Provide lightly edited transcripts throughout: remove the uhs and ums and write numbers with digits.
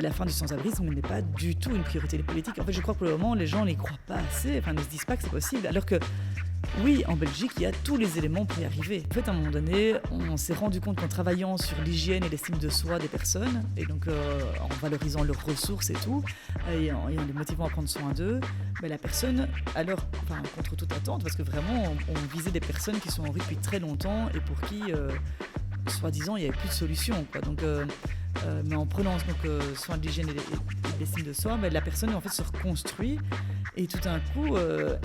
La fin du sans-abrisme n'est pas du tout une priorité des politiques. En fait, je crois que pour le moment, les gens n'y croient pas assez, ne se disent pas que c'est possible. Alors que, oui, en Belgique, il y a tous les éléments pour y arriver. En fait, à un moment donné, on s'est rendu compte qu'en travaillant sur l'hygiène et l'estime de soi des personnes, et donc en valorisant leurs ressources et tout, et en les motivant à prendre soin d'eux, la personne, alors, contre toute attente, parce que vraiment, on visait des personnes qui sont en rue depuis très longtemps et pour qui, soi-disant, il n'y avait plus de solution, quoi. Donc, mais en prenant soin de l'hygiène et de l'estime de soi, la personne en fait se reconstruit et tout d'un coup,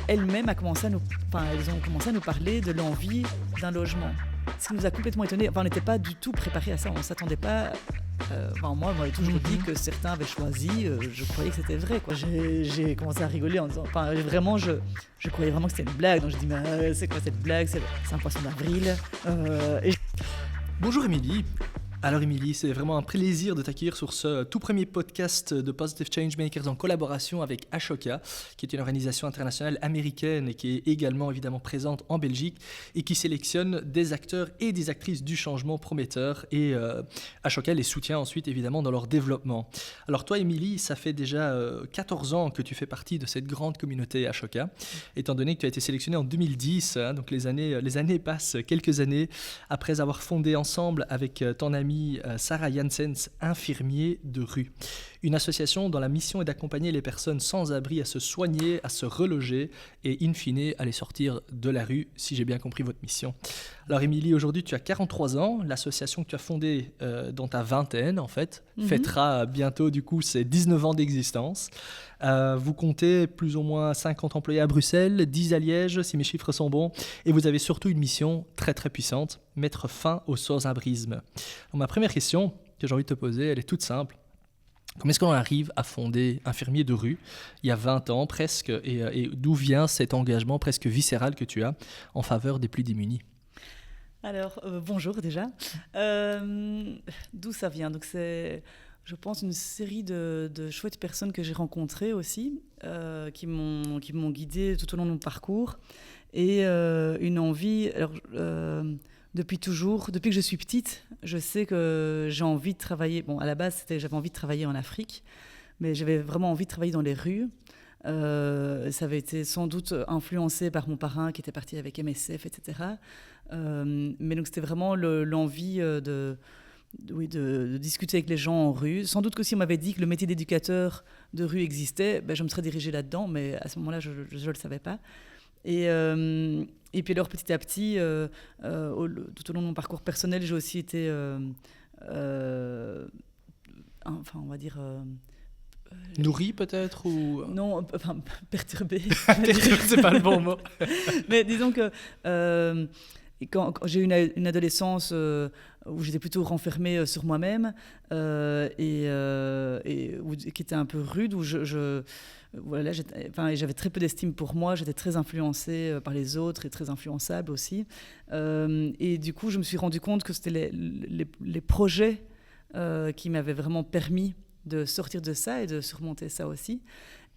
elle-même elles ont commencé à nous parler de l'envie d'un logement. Ce qui nous a complètement étonnés. On n'était pas du tout préparés à ça, on ne s'attendait pas. Moi, on m'avait toujours dit que certains avaient choisi, je croyais que c'était vrai, quoi. J'ai commencé à rigoler en disant, vraiment, je croyais vraiment que c'était une blague. Donc je dis, mais c'est quoi cette blague, c'est un poisson d'avril. Bonjour Émilie. Alors Émilie, c'est vraiment un plaisir de t'accueillir sur ce tout premier podcast de Positive Changemakers en collaboration avec Ashoka, qui est une organisation internationale américaine et qui est également évidemment présente en Belgique et qui sélectionne des acteurs et des actrices du changement prometteurs et Ashoka les soutient ensuite évidemment dans leur développement. Alors toi Émilie, ça fait déjà 14 ans que tu fais partie de cette grande communauté Ashoka, étant donné que tu as été sélectionnée en 2010, donc les années passent, quelques années après avoir fondé ensemble avec ton ami Sarah Janssens, infirmier de rue. Une association dont la mission est d'accompagner les personnes sans abri à se soigner, à se reloger et in fine à les sortir de la rue, si j'ai bien compris votre mission. Alors Émilie, aujourd'hui tu as 43 ans, l'association que tu as fondée dans ta vingtaine en fait, fêtera bientôt du coup ses 19 ans d'existence. Vous comptez plus ou moins 50 employés à Bruxelles, 10 à Liège si mes chiffres sont bons, et vous avez surtout une mission très très puissante, mettre fin au sans-abrisme. Donc, ma première question que j'ai envie de te poser, elle est toute simple. Comment est-ce qu'on arrive à fonder Infirmier de rue il y a 20 ans presque, et d'où vient cet engagement presque viscéral que tu as en faveur des plus démunis ? Alors, bonjour déjà. D'où ça vient ? Donc c'est, je pense, une série de chouettes personnes que j'ai rencontrées aussi, qui m'ont guidée tout au long de mon parcours, et une envie. Alors, depuis toujours, depuis que je suis petite, je sais que j'ai envie de travailler. Bon, à la base, j'avais envie de travailler en Afrique, mais j'avais vraiment envie de travailler dans les rues. Ça avait été sans doute influencé par mon parrain qui était parti avec MSF, etc. Mais donc c'était vraiment l'envie de discuter avec les gens en rue. Sans doute que si on m'avait dit que le métier d'éducateur de rue existait, je me serais dirigée là-dedans, mais à ce moment-là, je ne le savais pas. Et puis alors petit à petit, tout au long de mon parcours personnel, j'ai aussi été, on va dire... nourrie peut-être ou... Non, perturbée. C'est pas le bon mot. Mais disons que quand j'ai eu une adolescence où j'étais plutôt renfermée sur moi-même et qui était un peu rude, où j'avais très peu d'estime pour moi, j'étais très influencée par les autres et très influençable aussi. Et du coup, je me suis rendu compte que c'était les projets qui m'avaient vraiment permis de sortir de ça et de surmonter ça aussi.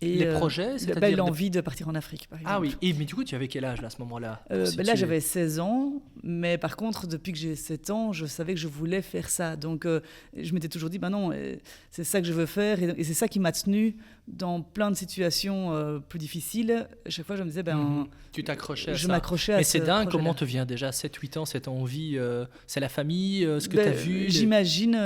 Et les projets, c'est-à-dire l'envie de partir en Afrique, par exemple. Ah oui, mais du coup, tu avais quel âge là, à ce moment-là là, j'avais 16 ans, mais par contre, depuis que j'ai 7 ans, je savais que je voulais faire ça. Donc, je m'étais toujours dit, non, c'est ça que je veux faire. Et c'est ça qui m'a tenue dans plein de situations plus difficiles. À chaque fois, je me disais, tu t'accrochais à ça. Je m'accrochais à mais ce c'est dingue, projet-là. Comment te vient déjà 7-8 ans cette envie C'est la famille, ce que tu as vu J'imagine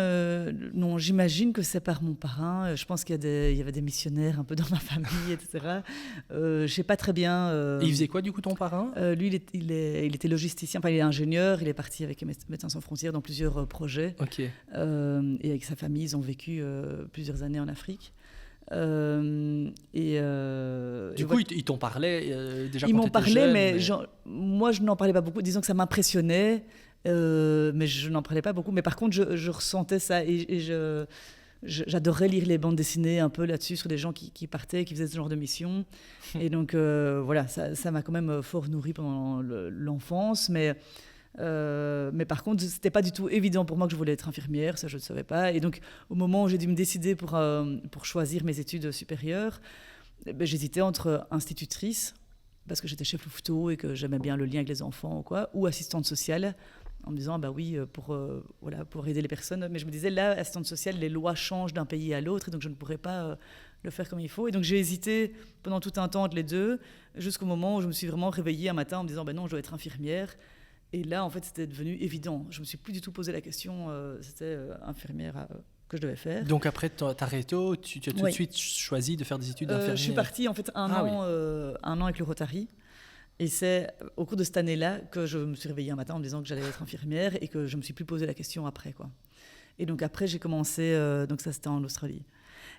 que c'est par mon parrain. Je pense qu'il y avait des missionnaires un peu dans ma famille, etc. Je ne sais pas très bien. Et il faisait quoi du coup ton parrain ? Lui, il était logisticien, il est ingénieur, il est parti avec Médecins sans frontières dans plusieurs projets. Okay. Et avec sa famille, ils ont vécu plusieurs années en Afrique. Du coup, ils t'en parlaient déjà ils quand m'en t'étais parlaient, jeune, moi, je n'en parlais pas beaucoup. Disons que ça m'impressionnait, mais je n'en parlais pas beaucoup. Mais par contre, je ressentais ça et j'adorais lire les bandes dessinées un peu là-dessus sur des gens qui partaient, qui faisaient ce genre de mission. Et donc, voilà, ça m'a quand même fort nourri pendant l'enfance. Mais par contre, c'était pas du tout évident pour moi que je voulais être infirmière, ça je ne savais pas. Et donc, au moment où j'ai dû me décider pour choisir mes études supérieures, j'hésitais entre institutrice, parce que j'étais chef louveteau et que j'aimais bien le lien avec les enfants, ou assistante sociale, en me disant, bah oui, pour aider les personnes. Mais je me disais, là, assistante sociale, les lois changent d'un pays à l'autre, et donc je ne pourrais pas le faire comme il faut. Et donc j'ai hésité pendant tout un temps entre les deux, jusqu'au moment où je me suis vraiment réveillée un matin en me disant, bah non, je dois être infirmière. Et là, en fait, c'était devenu évident. Je ne me suis plus du tout posé la question, c'était infirmière que je devais faire. Donc après ta réto, tu as tout de suite choisi de faire des études d'infirmière. Je suis partie en fait un an avec le Rotary. Et c'est au cours de cette année-là que je me suis réveillée un matin en me disant que j'allais être infirmière et que je ne me suis plus posé la question après, quoi. Et donc après, j'ai commencé, donc ça c'était en Australie.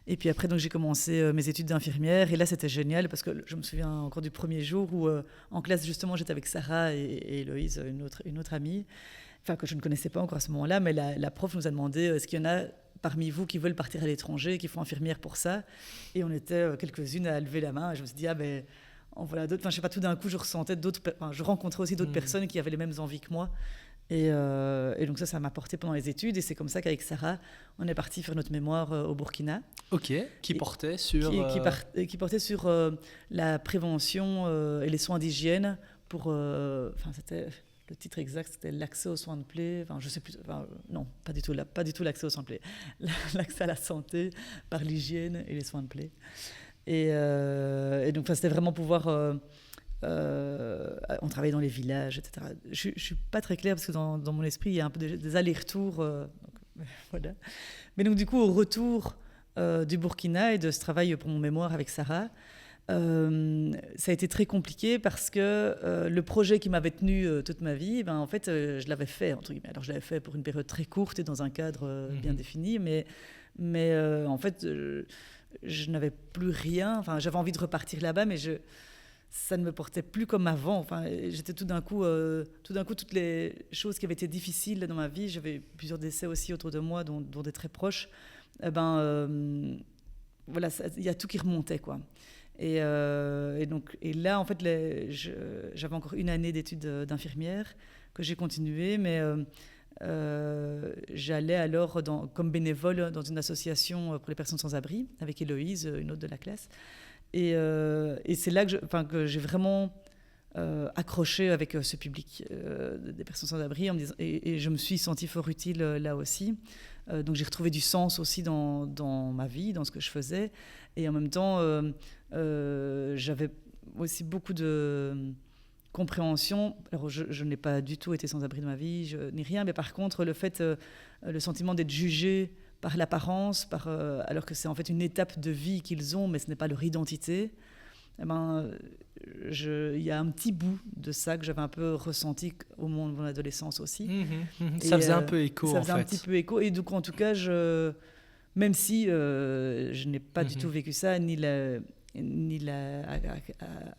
Et puis après, donc, j'ai commencé mes études d'infirmière. Et là, c'était génial parce que je me souviens encore du premier jour où en classe, justement, j'étais avec Sarah et Héloïse, une autre amie, enfin que je ne connaissais pas encore à ce moment-là, mais la prof nous a demandé est-ce qu'il y en a parmi vous qui veulent partir à l'étranger, qui font infirmière pour ça. Et on était quelques-unes à lever la main. Et je me suis dit, ah ben... Voilà, d'autres, je sais pas, tout d'un coup, je ressentais je rencontrais aussi d'autres personnes qui avaient les mêmes envies que moi. Et donc ça m'a porté pendant les études. Et c'est comme ça qu'avec Sarah, on est parti faire notre mémoire au Burkina. Ok, qui portait sur... Qui portait sur la prévention et les soins d'hygiène pour... c'était... Le titre exact, c'était l'accès aux soins de plaie. Enfin, je sais plus. Enfin, non, pas du tout l'accès aux soins de plaie. L'accès à la santé par l'hygiène et les soins de plaie. Et donc, c'était vraiment pouvoir... on travaillait dans les villages, etc. Je ne suis pas très claire parce que dans mon esprit, il y a un peu des allers-retours. Donc, voilà. Mais donc, du coup, au retour du Burkina et de ce travail pour mon mémoire avec Sarah, ça a été très compliqué parce que le projet qui m'avait tenu toute ma vie, en fait, je l'avais fait, entre guillemets. Alors, je l'avais fait pour une période très courte et dans un cadre bien défini, mais en fait... je n'avais plus rien. Enfin, j'avais envie de repartir là-bas, mais ça ne me portait plus comme avant. Enfin, j'étais tout d'un coup, toutes les choses qui avaient été difficiles dans ma vie, j'avais plusieurs décès aussi autour de moi, dont des très proches. Voilà, il y a tout qui remontait, quoi. Et là, en fait, j'avais encore une année d'études d'infirmière que j'ai continué, mais j'allais alors comme bénévole dans une association pour les personnes sans abri avec Héloïse, une autre de la classe. Et c'est là que j'ai vraiment accroché avec ce public des personnes sans abri et je me suis sentie fort utile là aussi. Donc j'ai retrouvé du sens aussi dans ma vie, dans ce que je faisais. Et en même temps, j'avais aussi beaucoup de... compréhension. Alors, je n'ai pas du tout été sans abri de ma vie, ni rien, mais par contre, le sentiment d'être jugé par l'apparence, alors que c'est en fait une étape de vie qu'ils ont, mais ce n'est pas leur identité, il y a un petit bout de ça que j'avais un peu ressenti au moment de mon adolescence aussi. Ça faisait un peu écho, en fait. Ça faisait un petit peu écho, et donc en tout cas, même si je n'ai pas du tout vécu ça, ni à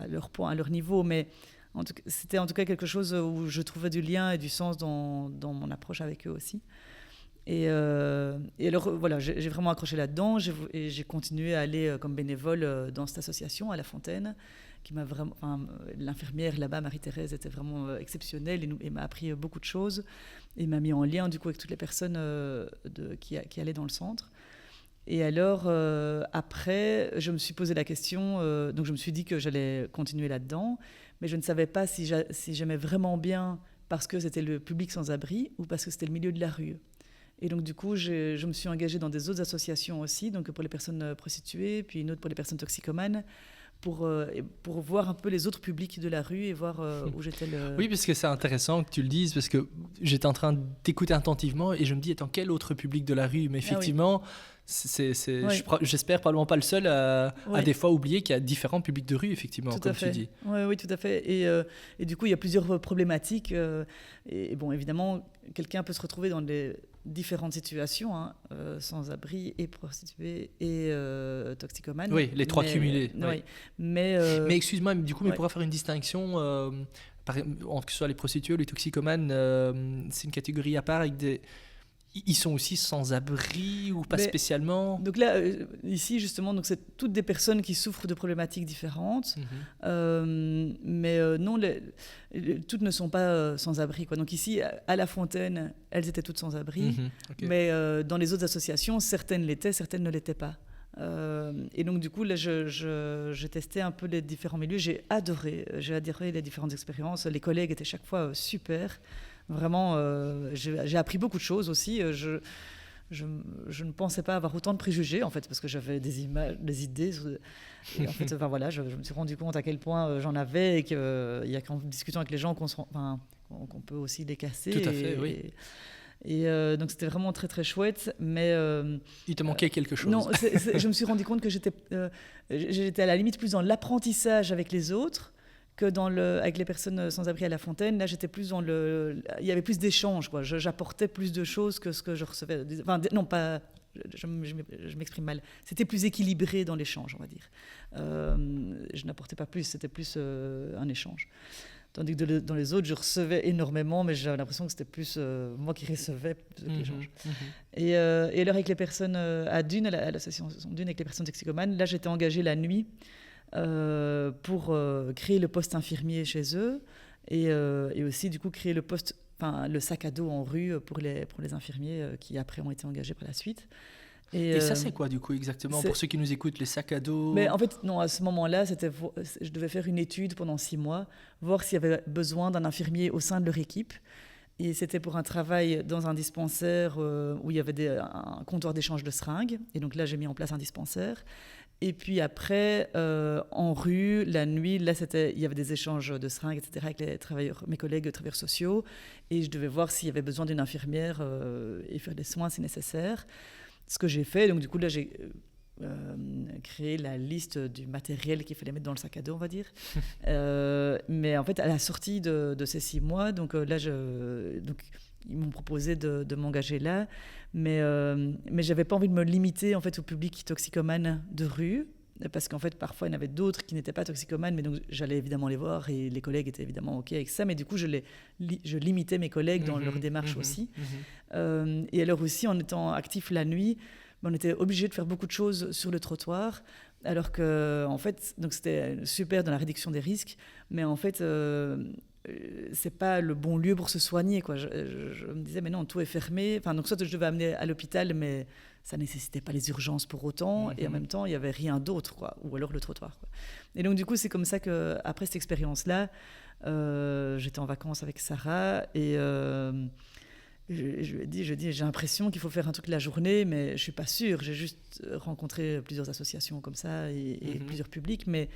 leur point, à leur niveau, mais c'était en tout cas quelque chose où je trouvais du lien et du sens dans mon approche avec eux aussi. Et alors voilà, j'ai vraiment accroché là-dedans et j'ai continué à aller comme bénévole dans cette association à La Fontaine, qui m'a vraiment, l'infirmière là-bas, Marie-Thérèse, était vraiment exceptionnelle et m'a appris beaucoup de choses et m'a mis en lien du coup avec toutes les personnes qui allaient dans le centre. Et alors, après, je me suis posé la question, donc je me suis dit que j'allais continuer là-dedans, mais je ne savais pas si j'aimais vraiment bien parce que c'était le public sans-abri ou parce que c'était le milieu de la rue. Et donc, du coup, je me suis engagée dans des autres associations aussi, donc pour les personnes prostituées, puis une autre pour les personnes toxicomanes, pour voir un peu les autres publics de la rue et voir où j'étais le... Oui, parce que c'est intéressant que tu le dises, parce que j'étais en train d'écouter attentivement et je me dis, attends, quel autre public de la rue? Mais effectivement... J'espère probablement pas le seul à des fois oublier qu'il y a différents publics de rue, effectivement, comme tu dis. Oui, tout à fait. Et du coup, il y a plusieurs problématiques. Et bon, évidemment, quelqu'un peut se retrouver dans des différentes situations, sans-abri et prostituée et toxicomane. Oui, les trois cumulés. Oui. Mais excuse-moi, du coup, mais pourra faire une distinction entre que ce soit les prostituées ou les toxicomanes, c'est une catégorie à part avec des... Ils sont aussi sans-abri ou pas spécialement? Donc là, ici, justement, donc c'est toutes des personnes qui souffrent de problématiques différentes. Mais non, toutes ne sont pas sans-abri, quoi. Donc ici, à La Fontaine, elles étaient toutes sans-abri. Okay. Mais dans les autres associations, certaines l'étaient, certaines ne l'étaient pas. Et donc, du coup, là, je testais un peu les différents milieux. J'ai adoré les différentes expériences. Les collègues étaient chaque fois super. Vraiment, j'ai appris beaucoup de choses aussi. Je ne pensais pas avoir autant de préjugés, en fait, parce que j'avais des images, des idées. Et en fait, voilà, je me suis rendu compte à quel point j'en avais et qu'il y a qu'en discutant avec les gens qu'on peut aussi les casser. Tout à fait, oui. Et donc, c'était vraiment très, très chouette. Mais, il te manquait quelque chose. Non, je me suis rendu compte que j'étais à la limite plus dans l'apprentissage avec les autres que avec les personnes sans abri à La Fontaine. Là, j'étais plus il y avait plus d'échanges, quoi. J'apportais plus de choses que ce que je recevais. Enfin, non, pas... Je m'exprime mal. C'était plus équilibré dans l'échange, on va dire. Je n'apportais pas plus, c'était plus un échange. Tandis que dans les autres, je recevais énormément, mais j'avais l'impression que c'était plus moi qui recevais plutôt que l'échange. Et alors, avec les personnes à Dune, à l'association Dune, avec les personnes toxicomanes, là, j'étais engagée la nuit pour créer le poste infirmier chez eux et aussi, du coup, créer le sac à dos en rue pour les infirmiers qui, après, ont été engagés par la suite. Et ça, c'est quoi, du coup, exactement, pour ceux qui nous écoutent, les sacs à dos? Mais en fait, non, à ce moment-là, je devais faire une étude pendant 6 mois, voir s'il y avait besoin d'un infirmier au sein de leur équipe. Et c'était pour un travail dans un dispensaire où il y avait un comptoir d'échange de seringues. Et donc là, j'ai mis en place un dispensaire. Et puis après, en rue, la nuit, là, il y avait des échanges de seringues, etc., avec mes collègues travailleurs sociaux. Et je devais voir s'il y avait besoin d'une infirmière et faire des soins si nécessaire. Ce que j'ai fait, donc du coup, là, j'ai créé la liste du matériel qu'il fallait mettre dans le sac à dos, on va dire. Mais en fait, à la sortie de ces 6 mois, donc là, ils m'ont proposé de m'engager là, mais j'avais pas envie de me limiter en fait au public toxicomane de rue, parce qu'en fait parfois il y en avait d'autres qui n'étaient pas toxicomanes, mais donc j'allais évidemment les voir et les collègues étaient évidemment ok avec ça, mais du coup je limitais mes collègues dans leur démarche aussi. Et alors aussi, en étant actif la nuit, on était obligé de faire beaucoup de choses sur le trottoir, alors que en fait, donc c'était super dans la réduction des risques, mais en fait c'est pas le bon lieu pour se soigner, quoi. Je me disais mais non, tout est fermé. Enfin, donc soit je devais amener à l'hôpital, mais ça nécessitait pas les urgences pour autant, et en même temps il y avait rien d'autre, quoi. Ou alors le trottoir, quoi. Et donc du coup c'est comme ça que après cette expérience là, j'étais en vacances avec Sarah et je lui ai dit, j'ai l'impression qu'il faut faire un truc la journée, mais je suis pas sûre. J'ai juste rencontré plusieurs associations comme ça et plusieurs publics, mais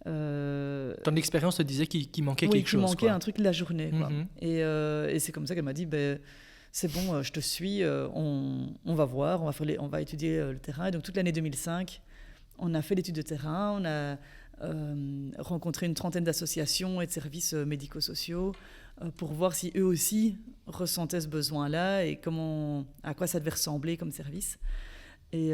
ton expérience te disait qu'il manquait quelque chose. Oui, qu'il manquait un truc la journée, quoi. Et c'est comme ça qu'elle m'a dit, c'est bon, je te suis, on va voir, on va étudier le terrain. Et donc toute l'année 2005, on a fait l'étude de terrain, on a rencontré une trentaine d'associations et de services médico-sociaux pour voir si eux aussi ressentaient ce besoin-là et à quoi ça devait ressembler comme service. Et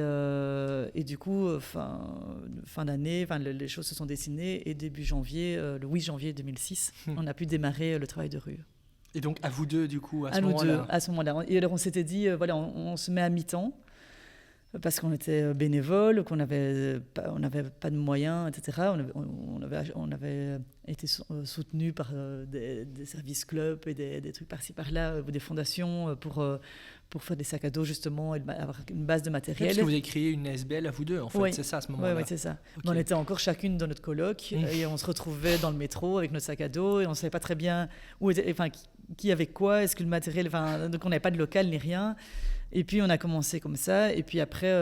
du coup, fin d'année, les choses se sont dessinées et début janvier, le 8 janvier 2006, on a pu démarrer le travail de rue. Et donc à vous deux, du coup, à ce moment-là. Et alors on s'était dit, voilà, on se met à mi-temps parce qu'on était bénévole, qu'on n'avait pas de moyens, etc. On avait été soutenus par des services clubs et des trucs par-ci par-là, des fondations pour faire des sacs à dos justement et avoir une base de matériel. Parce que vous avez créé une SBL à vous deux, en fait, c'est ça à ce moment-là. Oui, c'est ça. Okay. On était encore chacune dans notre coloc et on se retrouvait dans le métro avec notre sac à dos et on ne savait pas très bien qui avait quoi, est-ce que le matériel... Donc on n'avait pas de local ni rien. Et puis on a commencé comme ça, et puis après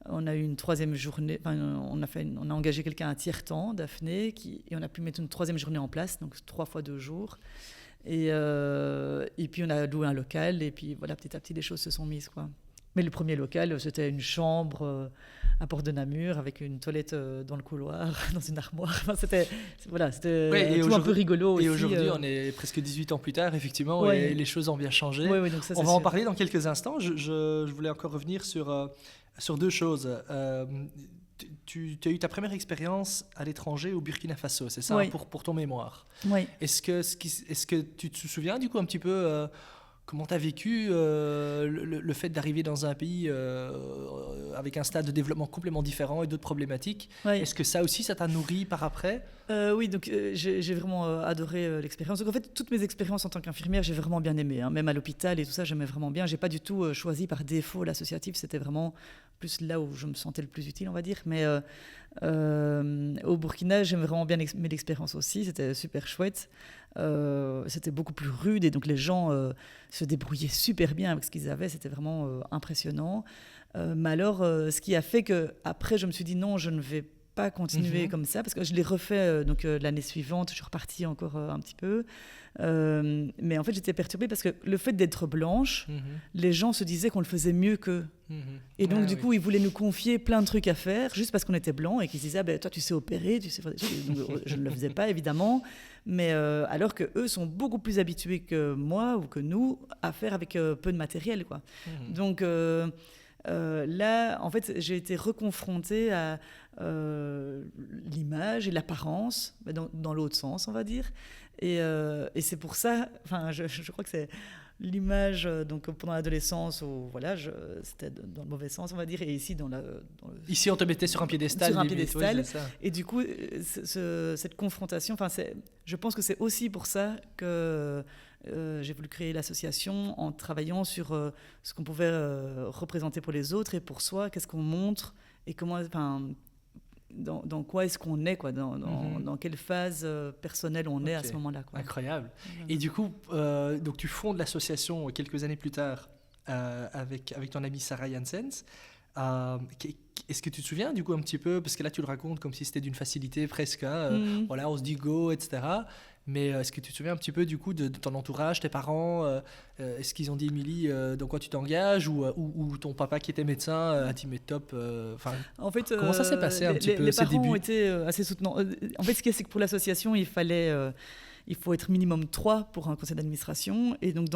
on a eu une troisième journée, on a engagé quelqu'un à tiers-temps, Daphné, et on a pu mettre une troisième journée en place, donc 3 fois 2 jours. Et puis on a loué un local, et puis voilà, petit à petit les choses se sont mises, quoi. Mais le premier local, c'était une chambre à Port de Namur avec une toilette dans le couloir, dans une armoire. Enfin, c'était tout un peu rigolo aussi. Et aujourd'hui, on est presque 18 ans plus tard, effectivement, et les choses ont bien changé. Donc ça, on va en parler dans quelques instants. Je voulais encore revenir sur 2 choses. Tu as eu ta première expérience à l'étranger au Burkina Faso, c'est ça, pour ton mémoire. Oui. Est-ce que tu te souviens du coup un petit peu comment tu as vécu le fait d'arriver dans un pays avec un stade de développement complètement différent et d'autres problématiques? Est-ce que ça aussi, ça t'a nourri par après? Oui, donc j'ai vraiment adoré l'expérience. Donc en fait, toutes mes expériences en tant qu'infirmière, j'ai vraiment bien aimé. Même à l'hôpital et tout ça, j'aimais vraiment bien. J'ai pas du tout choisi par défaut l'associatif. C'était vraiment plus là où je me sentais le plus utile, on va dire. Mais au Burkina, j'aimais vraiment bien l'expérience aussi. C'était super chouette. c'était beaucoup plus rude et donc les gens se débrouillaient super bien avec ce qu'ils avaient, c'était vraiment impressionnant. Mais alors, ce qui a fait qu'après, je me suis dit non, je ne vais pas continuer comme ça, parce que je l'ai refait l'année suivante, je suis repartie encore un petit peu. Mais en fait, j'étais perturbée parce que le fait d'être blanche, les gens se disaient qu'on le faisait mieux qu'eux. Et donc, du coup, ils voulaient nous confier plein de trucs à faire juste parce qu'on était blanc et qu'ils disaient toi, tu sais opérer, tu sais faire des trucs. Donc, je ne le faisais pas, évidemment. Mais alors qu'eux sont beaucoup plus habitués que moi ou que nous à faire avec peu de matériel, quoi. Donc, là, en fait, j'ai été reconfrontée à l'image et l'apparence, dans l'autre sens, on va dire. Et c'est pour ça, je crois que c'est l'image donc pendant l'adolescence où voilà, c'était dans le mauvais sens, on va dire, et ici ici on te mettait sur un piédestal. Ouais, et du coup cette confrontation, je pense que c'est aussi pour ça que j'ai voulu créer l'association en travaillant sur ce qu'on pouvait représenter pour les autres et pour soi, qu'est-ce qu'on montre et comment, dans quoi est-ce qu'on est, quoi, dans quelle phase personnelle on est à ce moment-là, quoi. Incroyable. Et du coup, donc tu fondes l'association quelques années plus tard avec ton amie Sarah Janssens. Est-ce que tu te souviens du coup un petit peu, parce que là tu le racontes comme si c'était d'une facilité presque, voilà, on se dit go, etc. Mais est-ce que tu te souviens un petit peu du coup de ton entourage, tes parents, est-ce qu'ils ont dit Émilie, dans quoi tu t'engages, ou ton papa qui était médecin a dit mais top, en fait, comment ça s'est passé un petit peu les ces parents débuts? ont été assez soutenants. En fait, ce qu'il y a, c'est que pour l'association, il faut être minimum 3 pour un conseil d'administration. Et donc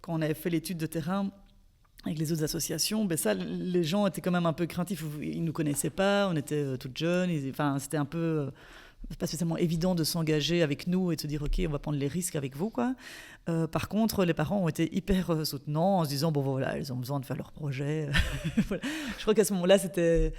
quand on avait fait l'étude de terrain avec les autres associations, les gens étaient quand même un peu craintifs. Ils ne nous connaissaient pas, on était toutes jeunes. C'était un peu pas spécialement évident de s'engager avec nous et de se dire ok, on va prendre les risques avec vous, quoi. Par contre, les parents ont été hyper soutenants en se disant bon voilà, ils ont besoin de faire leur projet. Voilà. Je crois qu'à ce moment-là, c'était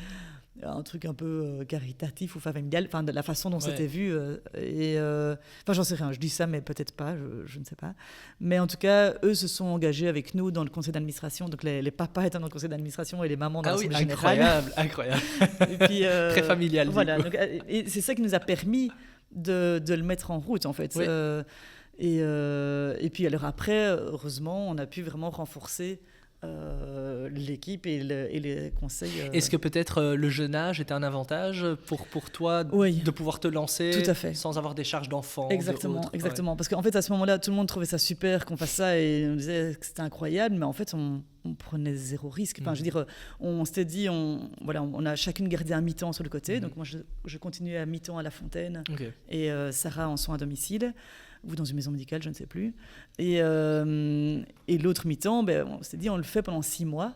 un truc un peu caritatif ou familial, de la façon dont c'était vu. J'en sais rien, je dis ça, mais peut-être pas, je ne sais pas. Mais en tout cas, eux se sont engagés avec nous dans le conseil d'administration. Donc les papas étaient dans le conseil d'administration et les mamans dans l'assemblée générale. Incroyable. Et puis, très familial. Voilà, donc, et c'est ça qui nous a permis de le mettre en route, en fait. Oui. Et puis alors après, heureusement, on a pu vraiment renforcer l'équipe et les conseils. Est-ce que peut-être le jeune âge était un avantage pour toi de pouvoir te lancer tout à fait, sans avoir des charges d'enfants? Exactement. Parce qu'en fait, à ce moment-là, tout le monde trouvait ça super qu'on fasse ça et on disait que c'était incroyable, mais en fait, on prenait zéro risque. Je veux dire, on s'était dit, on a chacune gardé un mi-temps sur le côté. Donc moi, je continuais à mi-temps à La Fontaine et Sarah en soins à domicile, ou dans une maison médicale, je ne sais plus. Et l'autre mi-temps, on s'est dit, on le fait pendant 6 mois.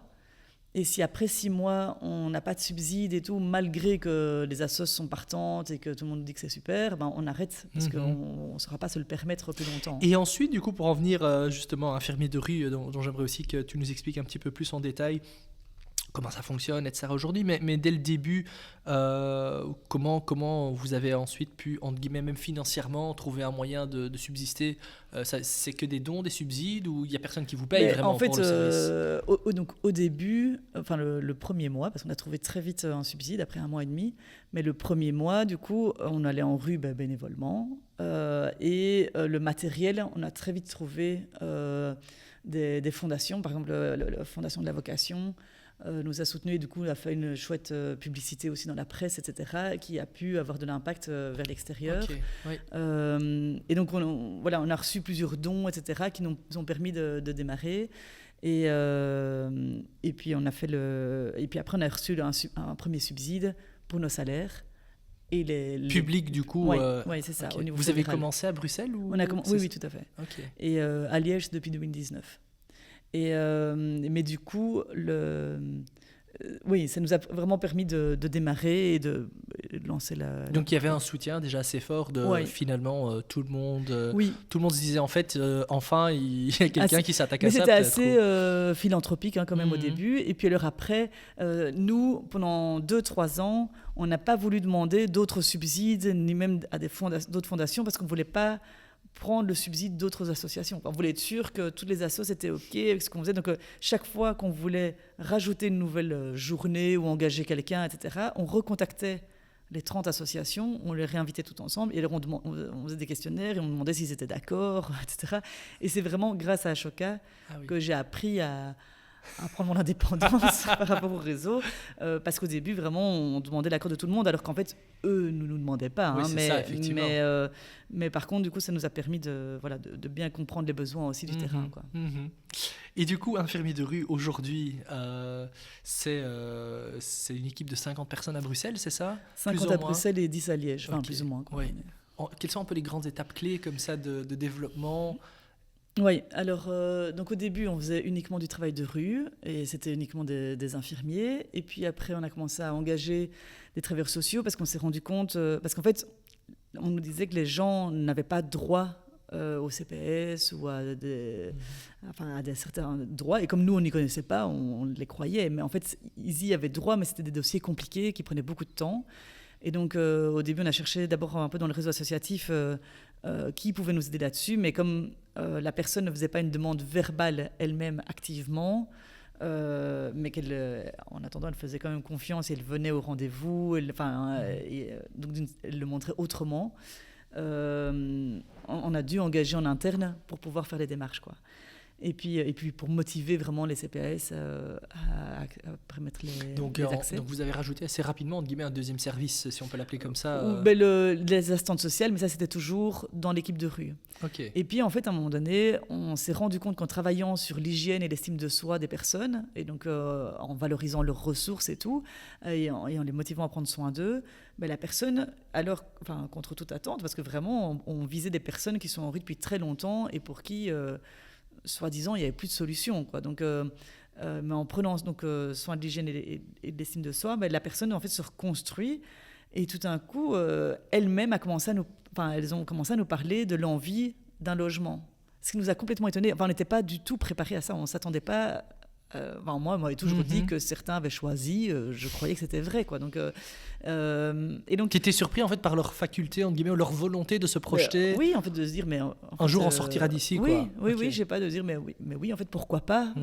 Et si après 6 mois, on n'a pas de subside et tout, malgré que les assos sont partantes et que tout le monde dit que c'est super, on arrête parce qu'on ne saura pas se le permettre plus longtemps. Et ensuite, du coup, pour en venir justement à Infirmier de rue, dont j'aimerais aussi que tu nous expliques un petit peu plus en détail comment ça fonctionne, etc. aujourd'hui, mais dès le début, comment vous avez ensuite pu, entre guillemets, même financièrement, trouver un moyen de subsister? C'est que des dons, des subsides, ou il n'y a personne qui vous paye vraiment pour le service? Donc, au début, le premier mois, parce qu'on a trouvé très vite un subside, après 1 mois et demi, mais le premier mois, du coup, on allait en rue bénévolement, et le matériel, on a très vite trouvé des fondations, par exemple la Fondation de la Vocation, nous a soutenus et du coup a fait une chouette publicité aussi dans la presse, etc., qui a pu avoir de l'impact vers l'extérieur. Et donc on a reçu plusieurs dons, etc., qui nous ont permis de démarrer. Et puis après on a reçu un premier subside pour nos salaires. Public du coup. Oui, c'est ça. Au niveau vous fédéral. avez commencé à Bruxelles ou... Oui, tout à fait. Et à Liège depuis 2019. Mais du coup, ça nous a vraiment permis de démarrer et de lancer la... Donc il y avait un soutien déjà assez fort finalement tout le monde se disait en fait enfin il y a quelqu'un qui s'attaque à ça. Mais c'était assez philanthropique quand même au début. Et puis alors après, nous, pendant 2-3 ans, on n'a pas voulu demander d'autres subsides, ni même à d'autres fondations, parce qu'on ne voulait pas prendre le subside d'autres associations. On voulait être sûr que toutes les assos étaient OK avec ce qu'on faisait. Donc, chaque fois qu'on voulait rajouter une nouvelle journée ou engager quelqu'un, etc., on recontactait les 30 associations, on les réinvitait tout ensemble et alors on faisait des questionnaires et on demandait s'ils étaient d'accord, etc. Et c'est vraiment grâce à Ashoka que j'ai appris à prendre mon indépendance par rapport au réseau, parce qu'au début, vraiment, on demandait l'accord de tout le monde, alors qu'en fait, eux ne nous demandaient pas. Oui, c'est ça, effectivement. Mais par contre, du coup, ça nous a permis de bien comprendre les besoins aussi du terrain, quoi. Et du coup, Infirmiers de rue, aujourd'hui, c'est une équipe de 50 personnes à Bruxelles, c'est ça? 50 à Bruxelles et 10 à Liège, enfin, plus ou moins. Oui. Quelles sont un peu les grandes étapes clés comme ça de développement? Oui, alors donc au début on faisait uniquement du travail de rue et c'était uniquement des infirmiers, et puis après on a commencé à engager des travailleurs sociaux parce qu'on s'est rendu compte, parce qu'en fait on nous disait que les gens n'avaient pas droit au CPS ou à des certains droits, et comme nous on n'y connaissait pas, on les croyait, mais en fait ils y avaient droit, mais c'était des dossiers compliqués qui prenaient beaucoup de temps. Et donc, au début, on a cherché d'abord un peu dans le réseau associatif qui pouvait nous aider là-dessus. Mais comme la personne ne faisait pas une demande verbale elle-même activement, mais en attendant, elle faisait quand même confiance et elle venait au rendez-vous. Donc, elle le montrait autrement. On a dû engager en interne pour pouvoir faire les démarches, quoi. Et puis pour motiver vraiment les CPAS à permettre les accès. Donc vous avez rajouté assez rapidement, entre guillemets, un deuxième service, si on peut l'appeler comme ça. Les assistantes sociales, mais ça c'était toujours dans l'équipe de rue. Okay. Et puis en fait, à un moment donné, on s'est rendu compte qu'en travaillant sur l'hygiène et l'estime de soi des personnes, et donc en valorisant leurs ressources et tout, et en les motivant à prendre soin d'eux, la personne, alors, contre toute attente, parce que vraiment, on visait des personnes qui sont en rue depuis très longtemps et pour qui... soi-disant, il n'y avait plus de solution, quoi. Donc, mais en prenant soin de l'hygiène et de l'estime de soi, la personne en fait se reconstruit, et tout d'un coup, elle-même elles ont commencé à nous parler de l'envie d'un logement. Ce qui nous a complètement étonnés. On n'était pas du tout préparés à ça. On ne s'attendait pas. Moi, on m'avait toujours dit que certains avaient choisi. Je croyais que c'était vrai, quoi. Donc, et donc, qui étaient surpris en fait par leur faculté, entre guillemets, ou leur volonté de se projeter. Oui, en fait, de se dire, mais un jour on sortira d'ici, quoi. Oui, j'ai pas de dire, mais oui, en fait, pourquoi pas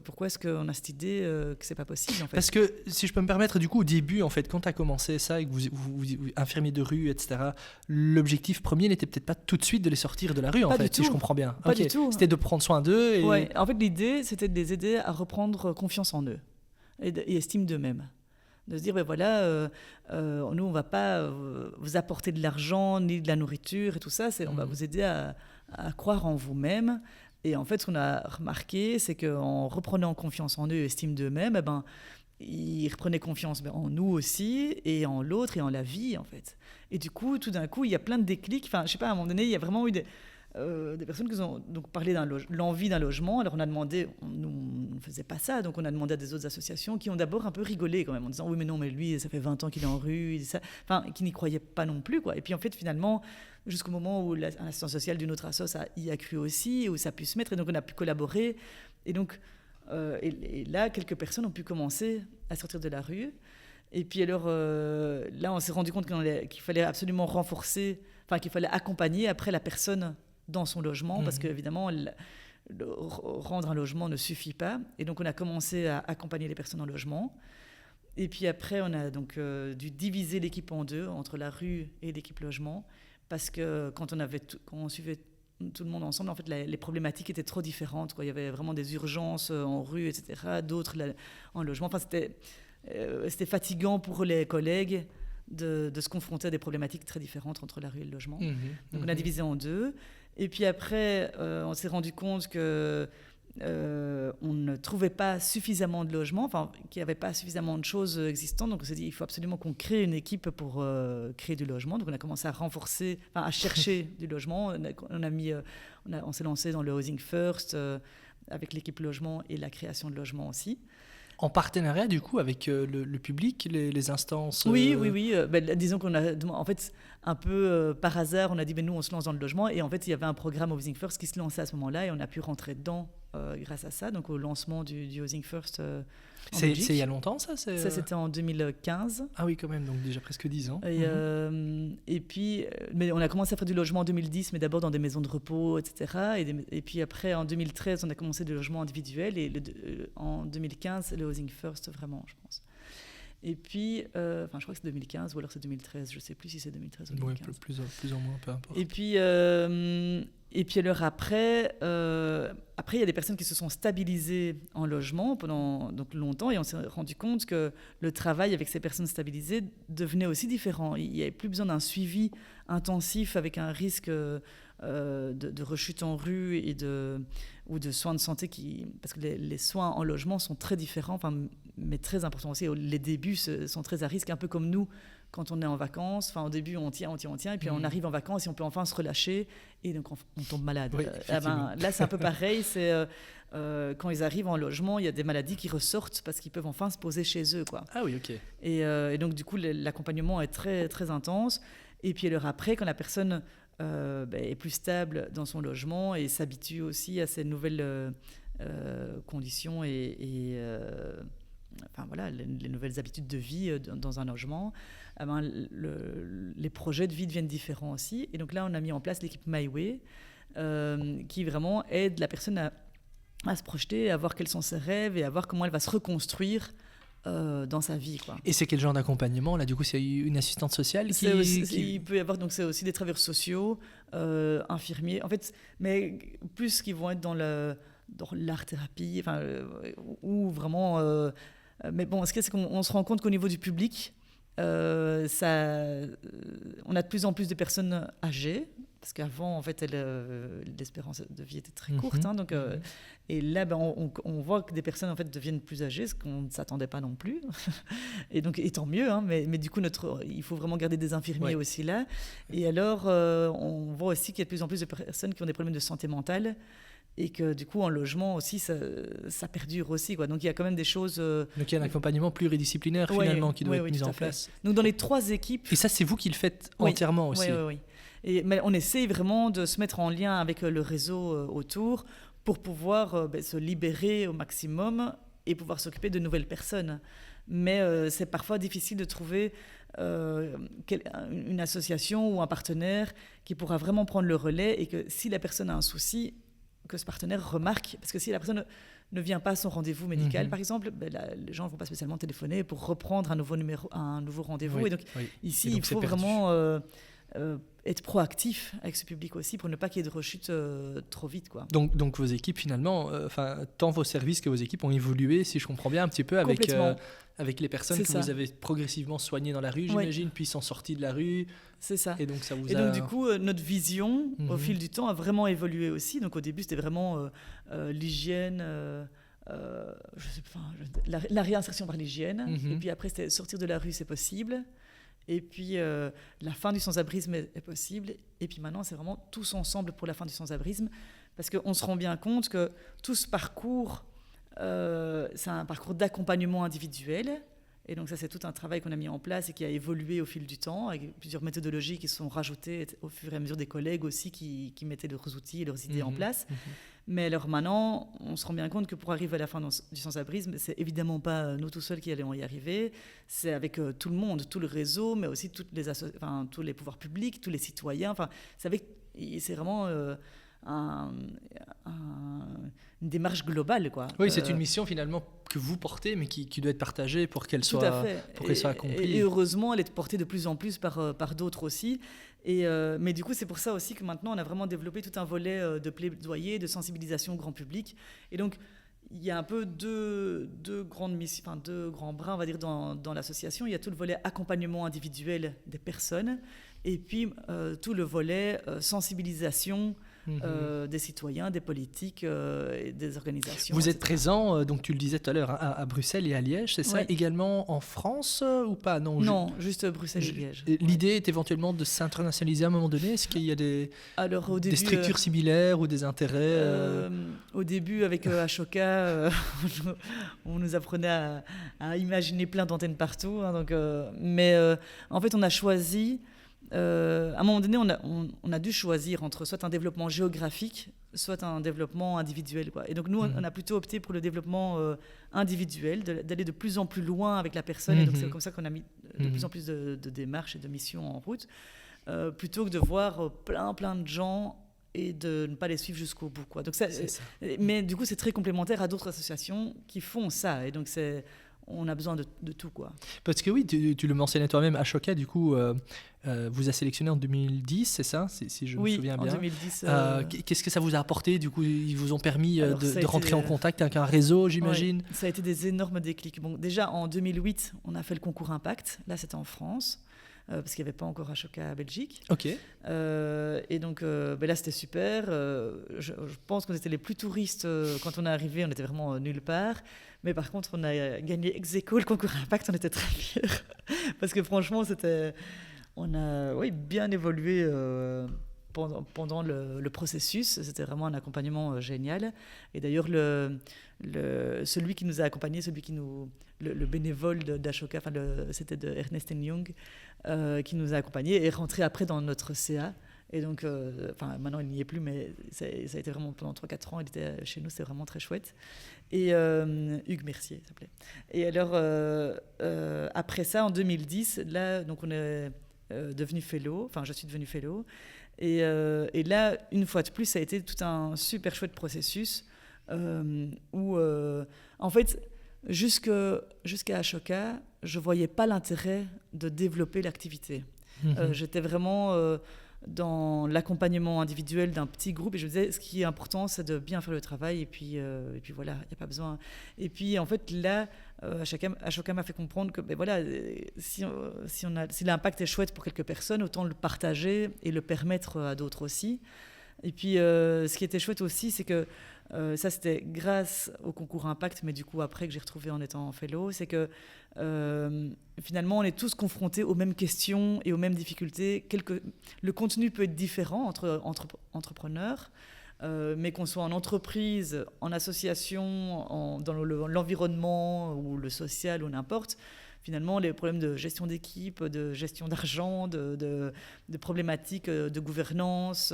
pourquoi est-ce qu'on a cette idée que c'est pas possible, en fait. Parce que si je peux me permettre, du coup, au début, en fait, quand tu as commencé ça et que vous infirmiers de rue, etc., l'objectif premier n'était peut-être pas tout de suite de les sortir de la rue, en fait, si je comprends bien. Pas du tout. C'était de prendre soin d'eux. Ouais. En fait, l'idée, c'était de les aider à reprendre confiance en eux et estime d'eux-mêmes. De se dire, nous, on ne va pas vous apporter de l'argent ni de la nourriture et tout ça, on va vous aider à croire en vous-même. Et en fait, ce qu'on a remarqué, c'est qu'en reprenant confiance en eux et estime d'eux-mêmes, ils reprenaient confiance en nous aussi, et en l'autre, et en la vie, en fait. Et du coup, tout d'un coup, il y a plein de déclics. Enfin, je sais pas, à un moment donné, il y a vraiment eu des personnes qui ont donc parlé l'envie d'un logement. Alors on a demandé, nous on ne faisait pas ça, donc on a demandé à des autres associations qui ont d'abord un peu rigolé quand même en disant oui mais non, mais lui ça fait 20 ans qu'il est en rue, qui n'y croyaient pas non plus, quoi. Et puis en fait finalement jusqu'au moment où l'assistance sociale d'une autre asso y a cru aussi, où ça a pu se mettre, et donc on a pu collaborer, et donc et là quelques personnes ont pu commencer à sortir de la rue. Et puis alors là on s'est rendu compte qu'il fallait absolument renforcer, qu'il fallait accompagner après la personne dans son logement, parce qu'évidemment, rendre un logement ne suffit pas. Et donc, on a commencé à accompagner les personnes en logement. Et puis après, on a donc dû diviser l'équipe en deux, entre la rue et l'équipe logement, parce que quand on suivait tout le monde ensemble, en fait, les problématiques étaient trop différentes, quoi. Il y avait vraiment des urgences en rue, etc., d'autres en logement. Enfin, c'était fatigant pour les collègues de se confronter à des problématiques très différentes entre la rue et le logement. Donc, on a divisé en deux. Et puis après, on s'est rendu compte que on ne trouvait pas suffisamment de logements, qu'il n'y avait pas suffisamment de choses existantes. Donc on s'est dit, il faut absolument qu'on crée une équipe pour créer du logement. Donc on a commencé à renforcer, à chercher du logement. On s'est lancé dans le Housing First avec l'équipe logement et la création de logements aussi. En partenariat, du coup, avec le public, les instances Oui. Disons qu'on a, en fait, un peu par hasard, on a dit, nous, on se lance dans le logement. Et en fait, il y avait un programme Housing First qui se lançait à ce moment-là, et on a pu rentrer dedans grâce à ça, donc au lancement du Housing First en Belgique. C'est il y a longtemps, ça Ça, c'était en 2015. Ah oui, quand même, donc déjà presque 10 ans. Et puis, mais on a commencé à faire du logement en 2010, mais d'abord dans des maisons de repos, etc. Et puis après, en 2013, on a commencé du logement individuel, et en 2015, le Housing First, vraiment, je pense. Et puis, je crois que c'est 2015 ou alors c'est 2013, je ne sais plus si c'est 2013 ou 2015. Oui, plus ou moins, peu importe. Et puis alors après, il y a des personnes qui se sont stabilisées en logement pendant donc longtemps, et on s'est rendu compte que le travail avec ces personnes stabilisées devenait aussi différent. Il n'y avait plus besoin d'un suivi intensif avec un risque de rechute en rue ou de soins de santé, parce que les soins en logement sont très différents, mais très importants aussi. Les débuts sont très à risque, un peu comme nous quand on est en vacances. Au début, on tient, et puis on arrive en vacances et on peut enfin se relâcher, et donc on tombe malade. Oui, là, c'est un peu pareil. C'est quand ils arrivent en logement, il y a des maladies qui ressortent parce qu'ils peuvent enfin se poser chez eux, quoi. Ah oui, ok. Et donc, du coup, l'accompagnement est très, très intense. Et puis, alors après, quand la personne est plus stable dans son logement et s'habitue aussi à ces nouvelles conditions et les nouvelles habitudes de vie dans un logement, les projets de vie deviennent différents aussi. Et donc là, on a mis en place l'équipe MyWay qui vraiment aide la personne à se projeter, à voir quels sont ses rêves et à voir comment elle va se reconstruire dans sa vie, quoi. Et c'est quel genre d'accompagnement là? Du coup, c'est une assistante sociale qui... Il peut y avoir, donc c'est aussi des travailleurs sociaux, infirmiers, en fait, mais plus qui vont être dans l'art-thérapie, ou vraiment... mais bon, ce qu'il y a, c'est qu'on se rend compte qu'au niveau du public, on a de plus en plus de personnes âgées, parce qu'avant, en fait, l'espérance de vie était très courte. Donc, et là, on voit que des personnes en fait, deviennent plus âgées, ce qu'on ne s'attendait pas non plus. Et donc, et tant mieux, mais du coup, il faut vraiment garder des infirmiers aussi là. Et alors, on voit aussi qu'il y a de plus en plus de personnes qui ont des problèmes de santé mentale, et que du coup en logement aussi ça perdure aussi, quoi. Donc il y a quand même des choses donc il y a un accompagnement pluridisciplinaire finalement qui doit être mis en place. Donc dans les 3 équipes, et ça c'est vous qui le faites entièrement aussi. Oui. Mais on essaye vraiment de se mettre en lien avec le réseau autour pour pouvoir se libérer au maximum et pouvoir s'occuper de nouvelles personnes. Mais c'est parfois difficile de trouver une association ou un partenaire qui pourra vraiment prendre le relais, et que si la personne a un souci, que ce partenaire remarque, parce que si la personne ne vient pas à son rendez-vous médical, par exemple, les gens ne vont pas spécialement téléphoner pour reprendre un nouveau rendez-vous. Et donc, ici, il faut vraiment être proactif avec ce public aussi pour ne pas qu'il y ait de rechute trop vite, quoi. Donc vos équipes, finalement, tant vos services que vos équipes ont évolué, si je comprends bien, un petit peu avec les personnes que vous avez progressivement soignées dans la rue, j'imagine, puis sont sorties de la rue. C'est ça. Et donc, donc du coup, notre vision, au fil du temps, a vraiment évolué aussi. Donc, au début, c'était vraiment l'hygiène, la réinsertion par l'hygiène. Et puis après, c'était sortir de la rue, c'est possible. Et puis, la fin du sans-abrisme est possible. Et puis maintenant, c'est vraiment tous ensemble pour la fin du sans-abrisme. Parce qu'on se rend bien compte que tout ce parcours, c'est un parcours d'accompagnement individuel. Et donc ça, c'est tout un travail qu'on a mis en place et qui a évolué au fil du temps, avec plusieurs méthodologies qui sont rajoutées au fur et à mesure des collègues aussi qui mettaient leurs outils et leurs idées en place. Mais alors maintenant, on se rend bien compte que pour arriver à la fin du sans-abrisme, c'est évidemment pas nous tout seuls qui allons y arriver. C'est avec tout le monde, tout le réseau, mais aussi tous les pouvoirs publics, tous les citoyens. C'est vraiment... une démarche globale, quoi. Oui, c'est une mission finalement que vous portez, mais qui doit être partagée pour qu'elle soit accomplie. Et heureusement, elle est portée de plus en plus par d'autres aussi. Mais du coup, c'est pour ça aussi que maintenant, on a vraiment développé tout un volet de plaidoyer, de sensibilisation au grand public. Et donc, il y a un peu deux grands bras, on va dire, dans l'association. Il y a tout le volet accompagnement individuel des personnes, et puis tout le volet sensibilisation des citoyens, des politiques, et des organisations. Vous êtes présent, donc tu le disais tout à l'heure, à Bruxelles et à Liège, c'est ça? Également en France ou pas? Non, juste Bruxelles et Liège. L'idée est éventuellement de s'internationaliser à un moment donné. Est-ce qu'il y a des structures similaires ou des intérêts Au début, avec Ashoka, on nous apprenait à imaginer plein d'antennes partout. Mais en fait, on a choisi... à un moment donné, on a dû choisir entre soit un développement géographique, soit un développement individuel, quoi. Et donc nous, on a plutôt opté pour le développement individuel, d'aller de plus en plus loin avec la personne. Et donc c'est comme ça qu'on a mis de plus en plus de démarches et de missions en route, plutôt que de voir plein de gens et de ne pas les suivre jusqu'au bout, quoi. Donc mais du coup, c'est très complémentaire à d'autres associations qui font ça. Et donc on a besoin de tout, quoi. Parce que oui, tu le mentionnais toi-même, Ashoka, du coup, vous a sélectionné en 2010, c'est ça, si je me souviens bien. Oui, en 2010. Qu'est-ce que ça vous a apporté? Du coup, ils vous ont permis de rentrer en contact avec un réseau, j'imagine. Ouais, ça a été des énormes déclics. Bon, déjà, en 2008, on a fait le concours Impact. Là, c'était en France. Parce qu'il n'y avait pas encore Ashoka à Belgique. Ok. Et donc là, c'était super. Je pense qu'on était les plus touristes quand on est arrivé. On était vraiment nulle part. Mais par contre, on a gagné ex aequo le concours Impact. On était très fiers. Parce que franchement, on a bien évolué pendant le processus. C'était vraiment un accompagnement génial. Et d'ailleurs, celui qui nous a accompagnés, le bénévole d'Ashoka, c'était de Ernest Young, qui nous a accompagnés, est rentré après dans notre CA. Et donc, maintenant il n'y est plus, mais ça a été vraiment pendant 3-4 ans, il était chez nous, c'était vraiment très chouette. Et Hugues Mercier s'appelait. Et alors, après ça, en 2010, là, donc on est devenu fellow, je suis devenu fellow. Et là, une fois de plus, ça a été tout un super chouette processus où, en fait, jusqu'à Ashoka, je ne voyais pas l'intérêt de développer l'activité. J'étais vraiment dans l'accompagnement individuel d'un petit groupe et je me disais, ce qui est important, c'est de bien faire le travail et puis voilà, il n'y a pas besoin. Et puis, en fait, là, Ashoka m'a fait comprendre que voilà, si l'impact est chouette pour quelques personnes, autant le partager et le permettre à d'autres aussi. Et puis, ce qui était chouette aussi, c'est que ça, c'était grâce au concours Impact, mais du coup, après que j'ai retrouvé en étant fellow, c'est que finalement, on est tous confrontés aux mêmes questions et aux mêmes difficultés. Le contenu peut être différent entre entrepreneurs, mais qu'on soit en entreprise, en association, dans l'environnement ou le social ou n'importe. Finalement, les problèmes de gestion d'équipe, de gestion d'argent, de problématiques de gouvernance.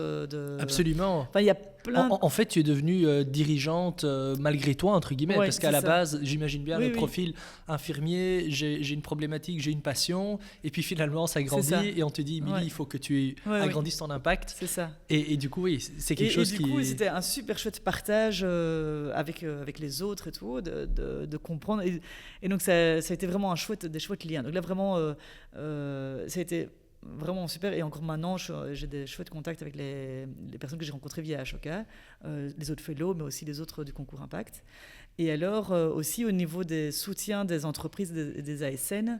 Absolument. Il y a plein. En fait, tu es devenue dirigeante malgré toi, entre guillemets, parce qu'à la base, j'imagine bien le profil infirmier, j'ai une problématique, j'ai une passion, et puis finalement, ça grandit et on te dit, Émilie, il faut que tu agrandisses ton impact. C'est ça. Et du coup, oui, c'est quelque chose qui... Et du coup, c'était un super chouette partage avec les autres et tout, de comprendre. Et donc, ça a été vraiment des chouettes liens. Donc là, vraiment, ça a été vraiment super. Et encore maintenant, j'ai des chouettes contacts avec les personnes que j'ai rencontrées via Ashoka, les autres fellows, mais aussi les autres du concours Impact. Et alors, aussi au niveau des soutiens des entreprises, des ASN,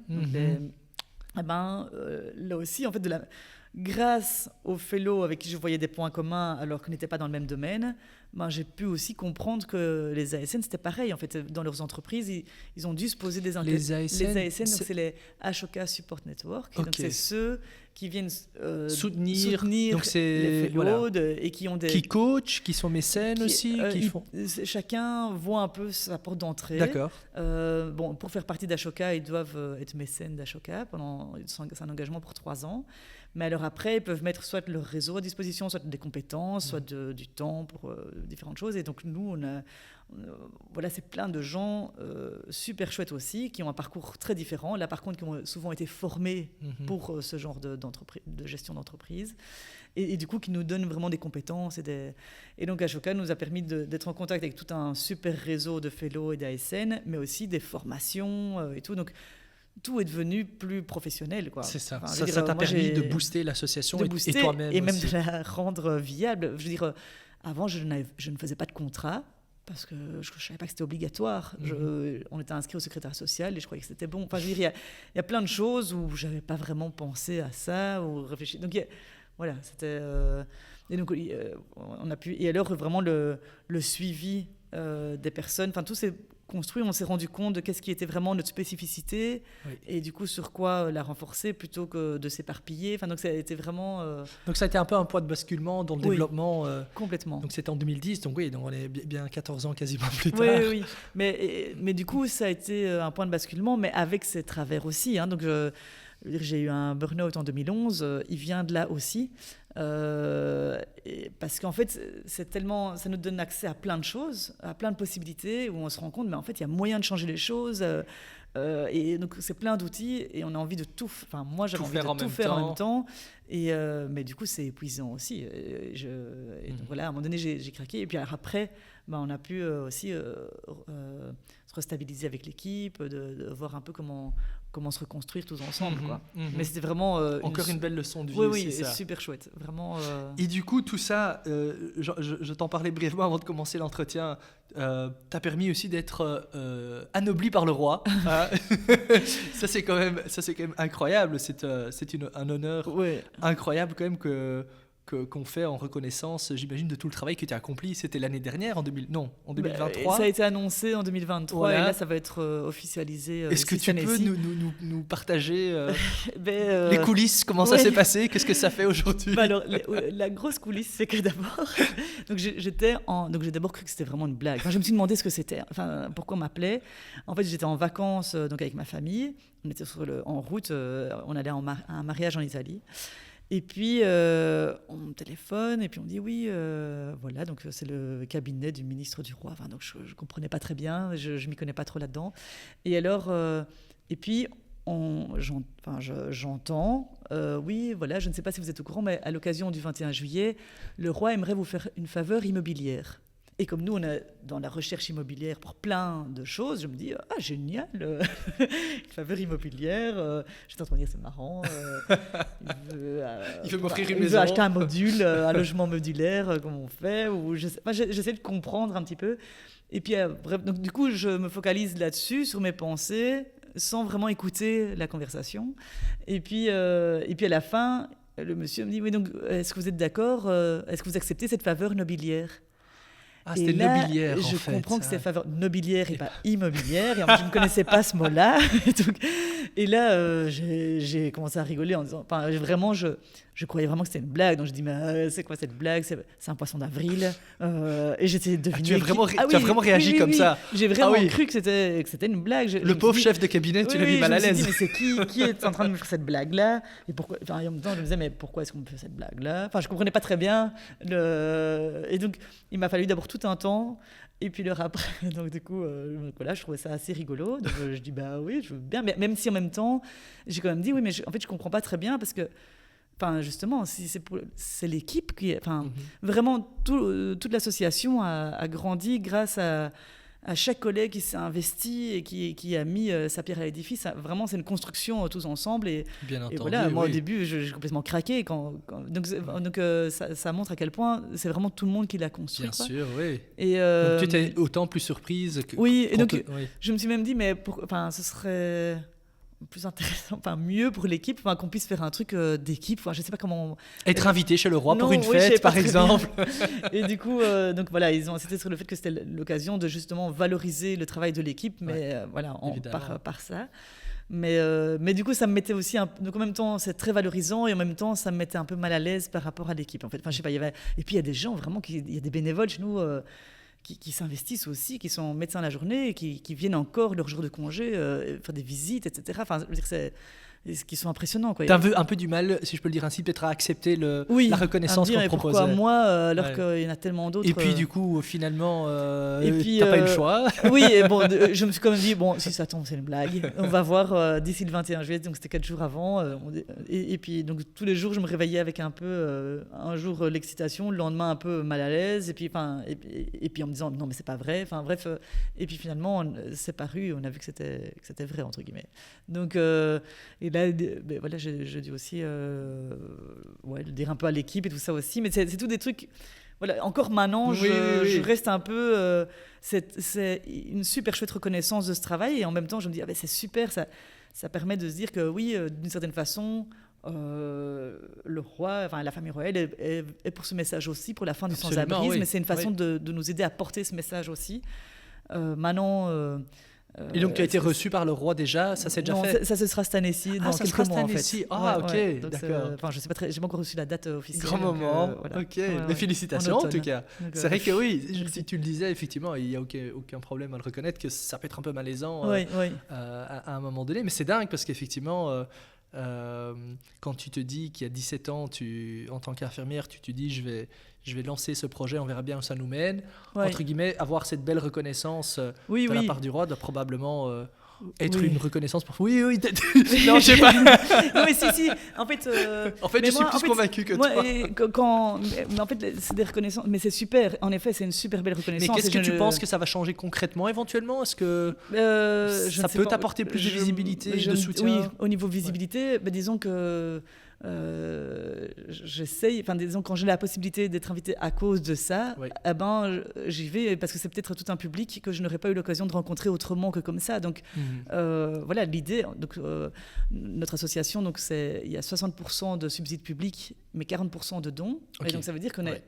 là aussi, en fait, grâce aux fellows avec qui je voyais des points communs alors qu'on n'était pas dans le même domaine, j'ai pu aussi comprendre que les ASN, c'était pareil. En fait, dans leurs entreprises, ils ont dû se poser des Les ASN, donc c'est les Ashoka Support Network. Okay. Donc, c'est ceux qui viennent soutenir donc les fellows et qui ont qui coachent, qui sont mécènes aussi. Chacun voit un peu sa porte d'entrée. D'accord. Pour faire partie d'Ashoka, ils doivent être mécènes d'Ashoka. C'est un engagement pour 3 ans. Mais alors après, ils peuvent mettre soit leur réseau à disposition, soit des compétences, soit du temps pour différentes choses. Et donc nous, c'est plein de gens super chouettes aussi, qui ont un parcours très différent. Là, par contre, qui ont souvent été formés pour ce genre de gestion d'entreprise. Et du coup, qui nous donnent vraiment des compétences. Et donc, Ashoka nous a permis d'être en contact avec tout un super réseau de fellows et d'ASN, mais aussi des formations et tout. Donc, tout est devenu plus professionnel, quoi. C'est ça. Ça t'a permis de booster l'association et toi-même et même aussi. de la rendre viable. Je veux dire, avant, je ne faisais pas de contrat parce que je ne savais pas que c'était obligatoire. On était inscrit au secrétaire social et je croyais que c'était bon. Enfin, je veux dire, il y a plein de choses où je n'avais pas vraiment pensé à ça ou réfléchi. Donc, voilà, c'était... et donc, on a pu... Et alors, vraiment, le suivi des personnes, enfin, tout s'est construit, on s'est rendu compte de qu'est-ce qui était vraiment notre spécificité et du coup sur quoi la renforcer plutôt que de s'éparpiller. Enfin, donc ça a été vraiment... Donc ça a été un peu un point de basculement dans le développement. Complètement. Donc c'était en 2010, donc on est bien 14 ans quasiment plus tard. Oui. Mais du coup ça a été un point de basculement, mais avec ses travers aussi. Hein. Donc j'ai eu un burn-out en 2011, il vient de là aussi. Parce qu'en fait, ça nous donne accès à plein de choses, à plein de possibilités où on se rend compte, mais en fait, il y a moyen de changer les choses. Et donc c'est plein d'outils et on a envie de tout. Enfin, moi j'avais envie de tout faire en même temps. Et mais du coup c'est épuisant aussi. Et donc, voilà, à un moment donné j'ai craqué. Et puis alors, après, on a pu aussi se restabiliser avec l'équipe, de voir un peu comment se reconstruire tous ensemble, quoi. Mais c'était vraiment encore une belle leçon de vie. Oui, c'est ça. super chouette, vraiment. Et du coup, tout ça, je t'en parlais brièvement avant de commencer l'entretien, t'a permis aussi d'être anobli par le roi. Ça c'est quand même incroyable. C'est un honneur incroyable quand même qu'on fait en reconnaissance, j'imagine, de tout le travail que tu as accompli. C'était l'année dernière, en 2023. Ça a été annoncé en 2023, voilà. Et là, ça va être officialisé. Est-ce que tu peux nous partager les coulisses, comment ça s'est passé, qu'est-ce que ça fait aujourd'hui? Alors, la grosse coulisse, c'est que d'abord, j'ai d'abord cru que c'était vraiment une blague. Enfin, je me suis demandé ce que c'était, pourquoi on m'appelait. En fait, j'étais en vacances donc avec ma famille. On était en route, on allait à un mariage en Italie. Et puis, on me téléphone et puis on dit oui, voilà, donc c'est le cabinet du ministre du roi. Enfin, donc je ne comprenais pas très bien, je ne m'y connais pas trop là-dedans. Et alors, et puis, j'entends, oui, voilà, je ne sais pas si vous êtes au courant, mais à l'occasion du 21 juillet, le roi aimerait vous faire une faveur immobilière. Et comme nous, on est dans la recherche immobilière pour plein de choses, je me dis, génial, une faveur immobilière. J'étais en train de dire, c'est marrant. Il veut m'offrir une maison. Il veut acheter un module, un logement modulaire, comme on fait. J'essaie de comprendre un petit peu. Et puis, bref, donc, du coup, je me focalise là-dessus, sur mes pensées, sans vraiment écouter la conversation. Et puis à la fin, le monsieur me dit, oui, donc, est-ce que vous êtes d'accord? Est-ce que vous acceptez cette faveur nobiliaire? C'était nobiliaire, en fait. Je comprends que c'était faveur nobiliaire et pas immobilière. Et en fait, je ne connaissais pas ce mot-là. Et là, j'ai commencé à rigoler en disant... Enfin, vraiment, je croyais vraiment que c'était une blague. Donc, je dis, mais c'est quoi cette blague? C'est un poisson d'avril. Et j'essayais de deviner... Tu as vraiment réagi comme ça? J'ai vraiment cru que c'était une blague. Le pauvre chef de cabinet, tu l'as mis mal à l'aise. Je me suis dit, mais c'est qui est en train de me faire cette blague-là? Et pourquoi... Enfin, en même temps, je me disais, mais pourquoi est-ce qu'on me fait cette blague-là? Enfin, je ne comprenais pas très bien. Et donc, il m'a fallu d'abord tout un temps. Et puis l'heure après, donc du coup, voilà, je trouvais ça assez rigolo. Donc je dis, bah oui, je veux bien. Mais même si en même temps, j'ai quand même dit, oui, mais en fait, je comprends pas très bien parce que, enfin, justement, si c'est l'équipe qui, enfin, vraiment, toute l'association a grandi grâce à chaque collègue qui s'est investi et qui a mis sa pierre à l'édifice. Vraiment, c'est une construction tous ensemble. Bien entendu, et voilà, moi, au début, j'ai complètement craqué. Donc ça montre à quel point c'est vraiment tout le monde qui l'a construit. Bien sûr, oui. Et, donc, tu étais autant plus surprise que... Oui, et donc je me suis même dit, mais ce serait... plus intéressant, enfin mieux pour l'équipe, enfin qu'on puisse faire un truc d'équipe, enfin je sais pas comment être invité chez le roi pour une fête par exemple. Et du coup donc voilà, ils ont insisté sur le fait que c'était l'occasion de justement valoriser le travail de l'équipe, mais voilà par ça. Mais du coup ça me mettait aussi donc en même temps c'est très valorisant et en même temps ça me mettait un peu mal à l'aise par rapport à l'équipe en fait. Enfin je sais pas, et puis il y a des gens vraiment il y a des bénévoles chez nous qui s'investissent aussi, qui sont médecins la journée, et qui viennent encore leur jour de congé faire des visites, etc. Enfin, je veux dire, qui sont impressionnants. Tu as un peu du mal, si je peux le dire ainsi, peut-être à accepter la reconnaissance qu'on proposait. Pourquoi moi, alors qu'il y en a tellement d'autres. Et puis du coup, finalement, t'as pas eu le choix. Oui, et bon, je me suis quand même dit, bon, si ça tombe, c'est une blague. On va voir d'ici le 21 juillet, donc c'était 4 jours avant. Et puis, donc tous les jours, je me réveillais avec un peu, un jour l'excitation, le lendemain un peu mal à l'aise, et puis en me disant, non, mais c'est pas vrai. Enfin bref, et puis finalement, c'est paru, on a vu que c'était vrai, entre guillemets. Donc, et là, voilà, je dis aussi, le dire un peu à l'équipe et tout ça aussi, mais c'est tout des trucs. Voilà, encore maintenant, je reste un peu. C'est une super chouette reconnaissance de ce travail, et en même temps, je me dis, c'est super, ça permet de se dire que oui, d'une certaine façon, le roi, enfin la famille royale est pour ce message aussi, pour la fin du sans-abrisme, mais c'est une façon de nous aider à porter ce message aussi. Maintenant. Et donc tu as été reçu par le roi déjà, ça s'est déjà fait? Ça se sera cette année-ci, dans quelques mois en fait. Ah ok, d'accord. Enfin je sais pas très, j'ai pas encore reçu la date officielle. Grand moment, voilà. ok. Mais félicitations en tout cas. C'est vrai que oui, si tu le disais, effectivement, il n'y a aucun problème à le reconnaître, que ça peut être un peu malaisant à un moment donné, mais c'est dingue parce qu'effectivement... quand tu te dis qu'il y a 17 ans, en tant qu'infirmière, tu te dis je vais lancer ce projet, on verra bien où ça nous mène. Entre guillemets, avoir cette belle reconnaissance de la part du roi doit probablement être Oui. une reconnaissance pour... Oui, non, je sais pas. Non, mais si. En fait, En fait, mais je suis moi, plus convaincu que moi, toi. mais en fait, c'est des reconnaissances. Mais c'est super. En effet, c'est une super belle Mais reconnaissance. qu'est-ce Et que je tu ne- penses que ça va changer concrètement, éventuellement? Est-ce que je ça ne sais peut pas. t'apporter plus de visibilité, de soutien? Oui, au niveau visibilité, disons que j'essaye, enfin disons quand j'ai la possibilité d'être invitée à cause de ça, Oui. j'y vais parce que c'est peut-être tout un public que je n'aurais pas eu l'occasion de rencontrer autrement que comme ça. Donc voilà l'idée. Donc notre association, donc il y a 60% de subsides publics, mais 40% de dons. Ok. Et donc ça veut dire Ouais.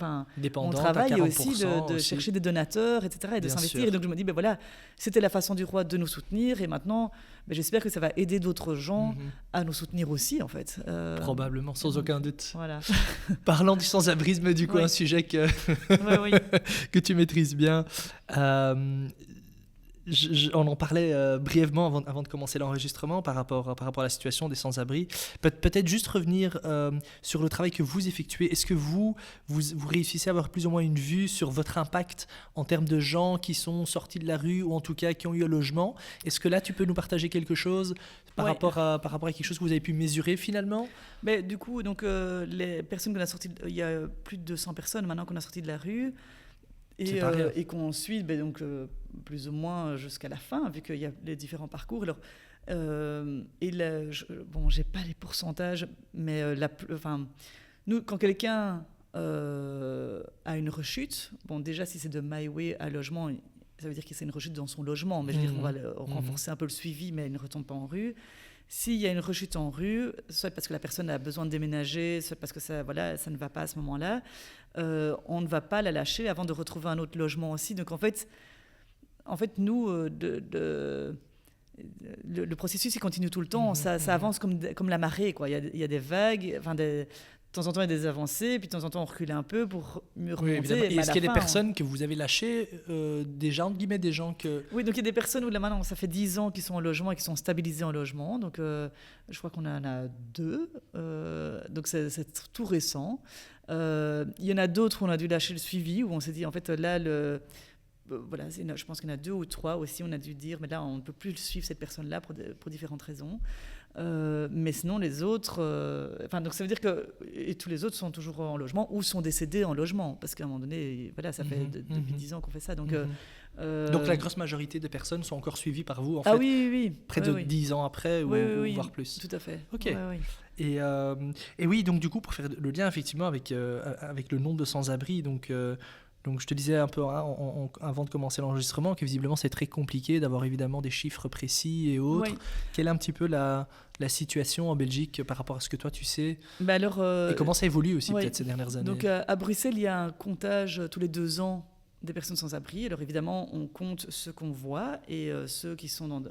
Mon mon travail est aussi de aussi. chercher des donateurs, etc., et de Bien s'investir. sûr. Et donc je me dis, voilà, c'était la façon du roi de nous soutenir, et maintenant, j'espère que ça va aider d'autres gens à nous soutenir aussi, en fait. Probablement, sans aucun doute. Voilà. Parlant du sans-abrisme, du coup, Oui. un sujet que, Oui. que tu maîtrises bien. On en parlait brièvement avant de commencer l'enregistrement par rapport à la situation des sans-abri. Peut-être juste revenir sur le travail que vous effectuez. Est-ce que vous réussissez à avoir plus ou moins une vue sur votre impact en termes de gens qui sont sortis de la rue ou en tout cas qui ont eu un logement? Est-ce que là, tu peux nous partager quelque chose par rapport à quelque chose que vous avez pu mesurer finalement? Mais du coup, donc, les personnes qu'on a sorties, il y a plus de 200 personnes maintenant qu'on a sorties de la rue. Et qu'on suit donc, plus ou moins jusqu'à la fin, vu qu'il y a les différents parcours. Alors, j'ai pas les pourcentages, mais nous, quand quelqu'un a une rechute, déjà, si c'est de My Way à logement, ça veut dire que c'est une rechute dans son logement, mais je veux dire, on va renforcer un peu le suivi, mais elle ne retombe pas en rue. S'il y a une rechute en rue, soit parce que la personne a besoin de déménager, soit parce que ça ne va pas à ce moment-là, on ne va pas la lâcher avant de retrouver un autre logement aussi. Donc en fait nous, le processus il continue tout le temps. Ça avance comme la marée, quoi. Il y a des vagues, de temps en temps, il y a des avancées, puis de temps en temps, on recule un peu pour mieux remonter. Et est-ce qu'il y a des personnes que vous avez lâchées, des gens que... Oui, donc il y a des personnes où là maintenant, ça fait 10 ans qu'ils sont en logement et qui sont stabilisés en logement. Donc je crois qu'on en a 2. Donc c'est tout récent. Il y en a d'autres où on a dû lâcher le suivi, où on s'est dit, en fait, là, je pense qu'il y en a 2 ou 3 aussi, on a dû dire, mais là, on ne peut plus suivre cette personne-là pour différentes raisons. Mais sinon, les autres... donc ça veut dire que et tous les autres sont toujours en logement ou sont décédés en logement. Parce qu'à un moment donné, voilà, ça fait depuis 10 ans qu'on fait ça. Donc la grosse majorité des personnes sont encore suivies par vous, en fait. Ah oui. Près de 10 ans après, ou voire plus. Tout à fait. Ok. Et oui, donc du coup, pour faire le lien effectivement avec le nombre de sans-abri, donc je te disais un peu avant de commencer l'enregistrement que visiblement c'est très compliqué d'avoir évidemment des chiffres précis et autres. Oui. Quelle est un petit peu la situation en Belgique par rapport à ce que toi tu sais? Et comment ça évolue aussi peut-être ces dernières années? Donc à Bruxelles, il y a un comptage tous les 2 ans des personnes sans abri. Alors évidemment, on compte ceux qu'on voit et ceux qui sont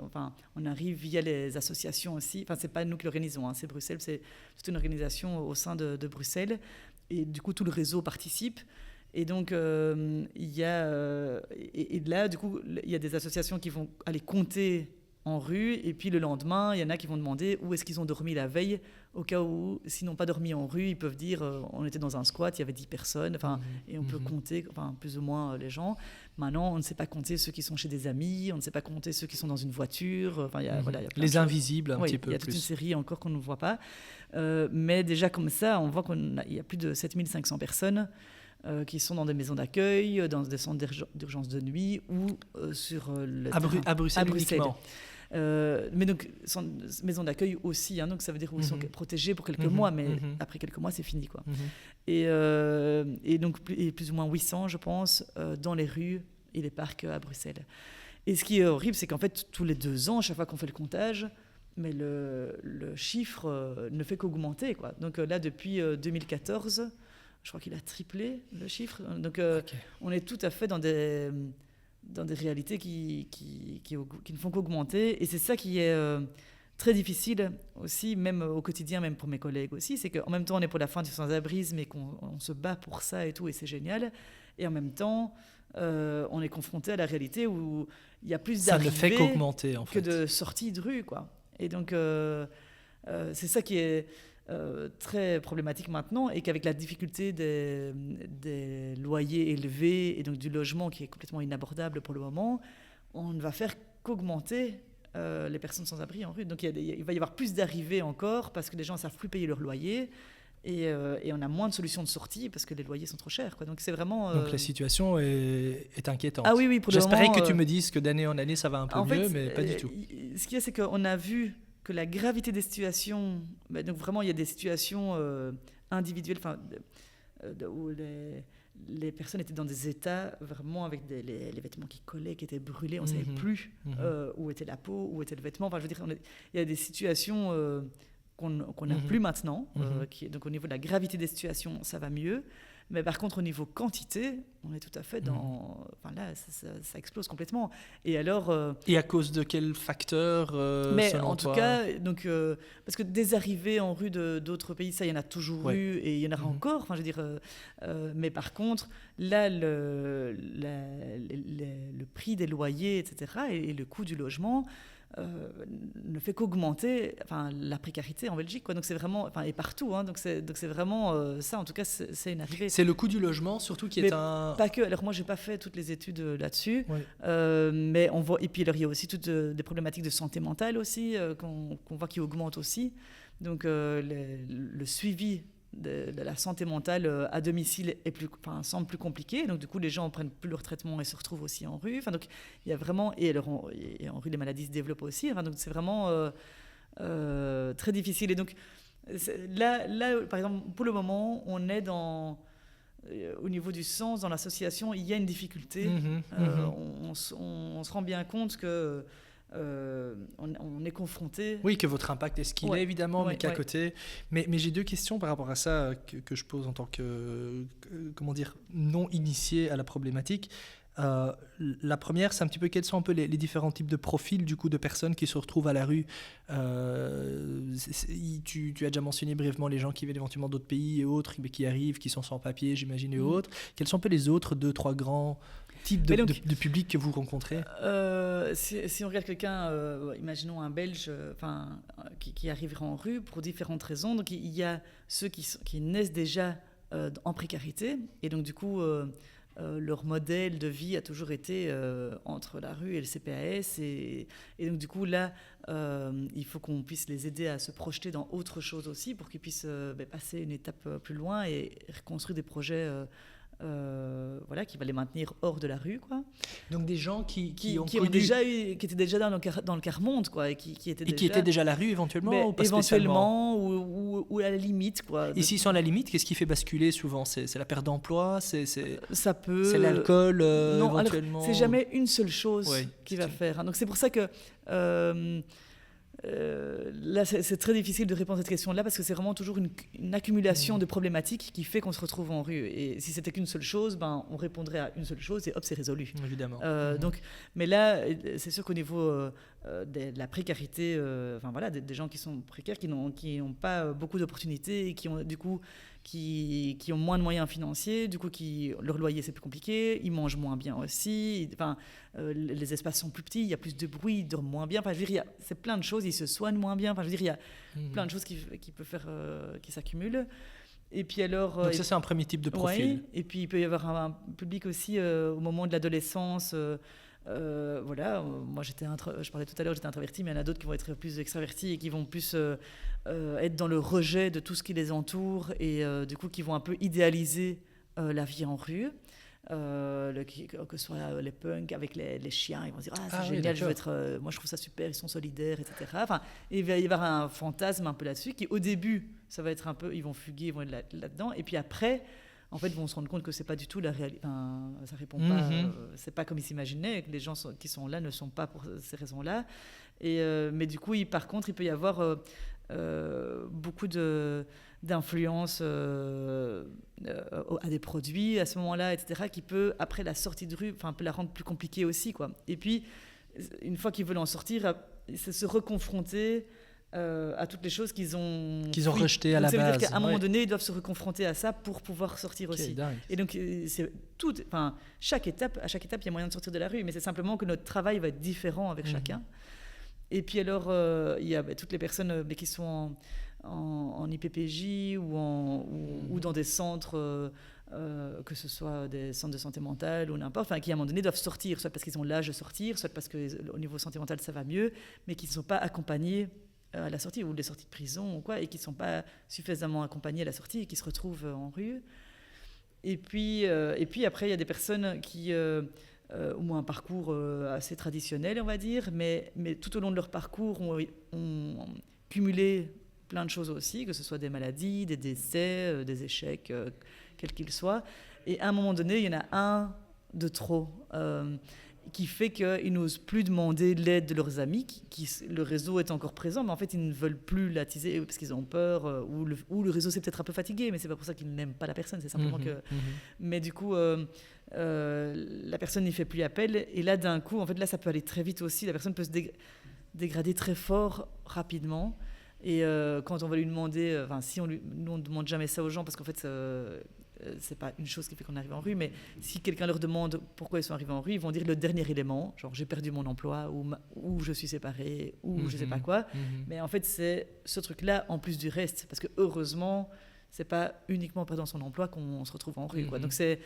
on arrive via les associations aussi. Enfin, c'est pas nous qui l'organisons, c'est Bruxelles, c'est une organisation au sein de Bruxelles. Et du coup, tout le réseau participe. Et donc, il y a... et là, du coup, il y a des associations qui vont aller compter en rue, et puis le lendemain, il y en a qui vont demander où est-ce qu'ils ont dormi la veille, au cas où, s'ils n'ont pas dormi en rue, ils peuvent dire on était dans un squat, il y avait 10 personnes, et on peut compter plus ou moins les gens. Maintenant, on ne sait pas compter ceux qui sont chez des amis, on ne sait pas compter ceux qui sont dans une voiture, il y a plein les de invisibles un petit peu plus. Il y a toute une série encore qu'on ne voit pas, mais déjà comme ça, on voit qu'il y a plus de 7500 personnes qui sont dans des maisons d'accueil, dans des centres d'urgence de nuit ou sur le terrain. À Bruxelles uniquement. Mais donc, maisons d'accueil aussi, donc ça veut dire qu'ils sont protégés pour quelques mois, mais après quelques mois, c'est fini, quoi. Et donc, plus ou moins 800, je pense, dans les rues et les parcs à Bruxelles. Et ce qui est horrible, c'est qu'en fait, tous les 2 ans, à chaque fois qu'on fait le comptage, mais le chiffre ne fait qu'augmenter, quoi. Donc là, depuis 2014... je crois qu'il a triplé le chiffre. Donc, on est tout à fait dans des réalités qui ne font qu'augmenter. Et c'est ça qui est très difficile aussi, même au quotidien, même pour mes collègues aussi. C'est qu'en même temps, on est pour la fin du sans-abrisme et qu'on se bat pour ça et tout, et c'est génial. Et en même temps, on est confronté à la réalité où il y a plus d'arrivées ça ne fait qu'augmenter, en fait, que de sorties de rue, quoi. Et donc, c'est ça qui est... très problématique maintenant, et qu'avec la difficulté des loyers élevés et donc du logement qui est complètement inabordable pour le moment, on ne va faire qu'augmenter les personnes sans abri en rue. Donc il va y avoir plus d'arrivées encore parce que les gens ne savent plus payer leur loyer. Et on a moins de solutions de sortie parce que les loyers sont trop chers, quoi. Donc c'est vraiment. Donc la situation est inquiétante. Ah oui, pour le moment. J'espérais que tu me dises que d'année en année ça va un peu mieux, mais pas du tout. Ce qu'il y a, c'est qu'on a vu que la gravité des situations. Donc vraiment, il y a des situations individuelles, où les personnes étaient dans des états vraiment avec les vêtements qui collaient, qui étaient brûlés, on ne savait plus où était la peau, où était le vêtement. Enfin, je veux dire, il y a des situations qu'on n'a plus maintenant. Donc au niveau de la gravité des situations, ça va mieux. Mais par contre, au niveau quantité, on est tout à fait dans... Enfin là, ça explose complètement. Et alors... Et à cause de quel facteur mais selon en tout toi cas, donc, parce que des arrivées en rue d'autres pays, ça, il y en a toujours eu et il y en aura encore. Enfin, je veux dire, mais par contre, là, le prix des loyers, etc., et le coût du logement... ne fait qu'augmenter la précarité en Belgique, quoi. Donc c'est vraiment, et partout, hein. Donc c'est vraiment ça, en tout cas c'est une arrivée. C'est le coût du logement surtout qui est un... Pas que, alors moi j'ai pas fait toutes les études là-dessus, mais on voit, et puis alors, il y a aussi toutes des problématiques de santé mentale aussi qu'on voit qui augmentent aussi. Donc le suivi de la santé mentale à domicile semble plus compliqué, donc du coup les gens ne prennent plus leur traitement et se retrouvent aussi en rue. Enfin, donc il y a vraiment, et en rue les maladies se développent aussi. Enfin, donc c'est vraiment très difficile. Et donc là par exemple pour le moment on est au niveau du sens dans l'association, il y a une difficulté. On se rend bien compte que on est confronté. Oui, que votre impact est ce qu'il est évidemment, mais qu'à côté. Mais j'ai deux questions par rapport à ça que je pose en tant que comment dire, non initié à la problématique. La première, c'est un petit peu quels sont un peu les différents types de profils du coup de personnes qui se retrouvent à la rue. Tu as déjà mentionné brièvement les gens qui viennent éventuellement d'autres pays et autres, mais qui arrivent, qui sont sans papier, j'imagine, et autres. Quels sont un peu les autres 2-3 grands type de public que vous rencontrez? Si on regarde quelqu'un, imaginons un Belge qui arriverait en rue pour différentes raisons. Donc il y a ceux qui naissent déjà en précarité et donc du coup leur modèle de vie a toujours été entre la rue et le CPAS et donc du coup là il faut qu'on puisse les aider à se projeter dans autre chose aussi pour qu'ils puissent passer une étape plus loin et reconstruire des projets qui va les maintenir hors de la rue, quoi. Donc des gens qui étaient déjà dans le quart monde, quoi, et qui étaient déjà à la rue éventuellement ou pas éventuellement ou à la limite, quoi. Et s'ils sont à la limite, qu'est-ce qui fait basculer souvent? C'est la perte d'emploi, ça peut. C'est l'alcool non, éventuellement. Alors, c'est jamais une seule chose qui va faire. Hein. Donc c'est pour ça que là, c'est très difficile de répondre à cette question-là parce que c'est vraiment toujours une accumulation de problématiques qui fait qu'on se retrouve en rue. Et si c'était qu'une seule chose, on répondrait à une seule chose et hop, c'est résolu. Évidemment. Donc, mais là, c'est sûr qu'au niveau de la précarité, des gens qui sont précaires, qui n'ont pas beaucoup d'opportunités et qui ont du coup qui ont moins de moyens financiers, du coup leur loyer c'est plus compliqué, ils mangent moins bien aussi, les espaces sont plus petits, il y a plus de bruit, ils dorment moins bien, je veux dire, c'est plein de choses, ils se soignent moins bien, je veux dire, il y a plein de choses qui peuvent faire, qui s'accumulent. Et puis alors, donc ça c'est un premier type de profil. Et puis il peut y avoir un public aussi au moment de l'adolescence. Moi je parlais tout à l'heure, j'étais introvertie, mais il y en a d'autres qui vont être plus extravertis et qui vont plus être dans le rejet de tout ce qui les entoure et du coup qui vont un peu idéaliser la vie en rue. Que ce soit les punks avec les chiens, ils vont dire c'est génial, je veux être, moi je trouve ça super, ils sont solidaires, etc. Il va y avoir un fantasme un peu là-dessus qui au début ça va être un peu, ils vont fuguer, ils vont être là-dedans et puis après en fait, vont se rendre compte que c'est pas du tout la réalité. Ça répond pas. C'est pas comme ils s'imaginaient. Que les gens qui sont là ne sont pas pour ces raisons-là. Mais du coup, par contre, il peut y avoir beaucoup d'influence à des produits à ce moment-là, etc. Qui peut, après la sortie de rue, peut la rendre plus compliquée aussi, quoi. Et puis, une fois qu'ils veulent en sortir, c'est se reconfronter à toutes les choses qu'ils ont rejetées à la base. Ça veut dire qu'à un moment donné, ils doivent se reconfronter à ça pour pouvoir sortir aussi. Dingue. Et donc, à chaque étape, il y a moyen de sortir de la rue, mais c'est simplement que notre travail va être différent avec chacun. Et puis alors, il y a toutes les personnes qui sont en IPPJ ou dans des centres que ce soit des centres de santé mentale ou n'importe, qui à un moment donné doivent sortir, soit parce qu'ils ont l'âge de sortir, soit parce qu'au niveau santé mentale ça va mieux, mais qui ne sont pas accompagnés à la sortie, ou des sorties de prison ou quoi, et qui ne sont pas suffisamment accompagnés à la sortie et qui se retrouvent en rue. Et puis après, il y a des personnes qui ont un parcours assez traditionnel, on va dire, mais tout au long de leur parcours ont cumulé plein de choses aussi, que ce soit des maladies, des décès, des échecs, quels qu'ils soient. Et à un moment donné, il y en a un de trop qui fait qu'ils n'osent plus demander l'aide de leurs amis, le réseau est encore présent, mais en fait, ils ne veulent plus l'attiser parce qu'ils ont peur, ou le réseau s'est peut-être un peu fatigué, mais c'est pas pour ça qu'ils n'aiment pas la personne, c'est simplement que... Mais du coup, la personne n'y fait plus appel, et là, d'un coup, en fait, là, ça peut aller très vite aussi, la personne peut se dégrader très fort, rapidement, et quand on va lui demander... nous, on ne demande jamais ça aux gens, parce qu'en fait... c'est pas une chose qui fait qu'on arrive en rue, mais si quelqu'un leur demande pourquoi ils sont arrivés en rue, ils vont dire le dernier élément, genre j'ai perdu mon emploi, ou je suis séparé, ou je sais pas quoi. Mais en fait, c'est ce truc-là en plus du reste, parce que heureusement, c'est pas uniquement en perdant son emploi qu'on se retrouve en rue, quoi. Donc c'est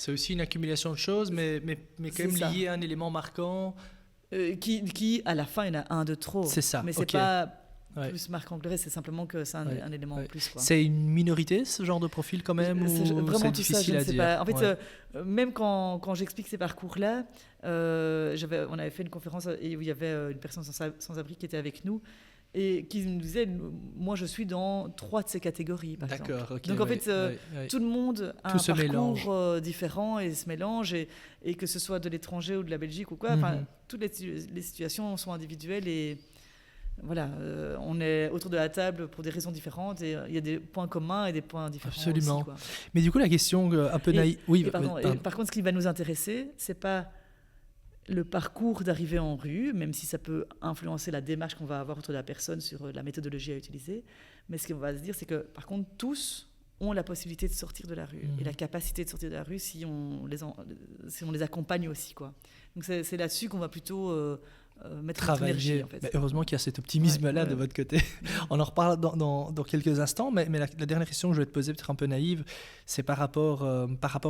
aussi une accumulation de choses, mais quand même lié à un élément marquant. Qui, à la fin, il y en a un de trop. C'est ça, mais c'est pas... plus marquant que le reste, c'est simplement que c'est un élément en plus, quoi. C'est une minorité, ce genre de profil, quand même, c'est ou vraiment c'est tout difficile ça, je ne à sais dire. pas. En fait, même quand j'explique ces parcours-là, on avait fait une conférence où il y avait une personne sans-abri qui était avec nous et qui nous disait, moi je suis dans 3 de ces catégories, par exemple. Okay, donc en fait, tout le monde a un parcours différent et se mélange, et que ce soit de l'étranger ou de la Belgique ou quoi, toutes les situations sont individuelles, et voilà, on est autour de la table pour des raisons différentes, et il y a des points communs et des points différents. Absolument. Aussi, quoi. Mais du coup, la question un peu naïve... Oui, pardon. Par contre, ce qui va nous intéresser, c'est pas le parcours d'arrivée en rue, même si ça peut influencer la démarche qu'on va avoir autour de la personne sur la méthodologie à utiliser, mais ce qu'on va se dire, c'est que par contre, tous ont la possibilité de sortir de la rue, et la capacité de sortir de la rue si on les accompagne aussi, quoi. Donc c'est là-dessus qu'on va plutôt... mettre notre énergie, en fait. Heureusement qu'il y a cet optimisme-là de votre côté. On en reparle dans quelques instants, mais la dernière question que je vais te poser, peut-être un peu naïve, c'est par rapport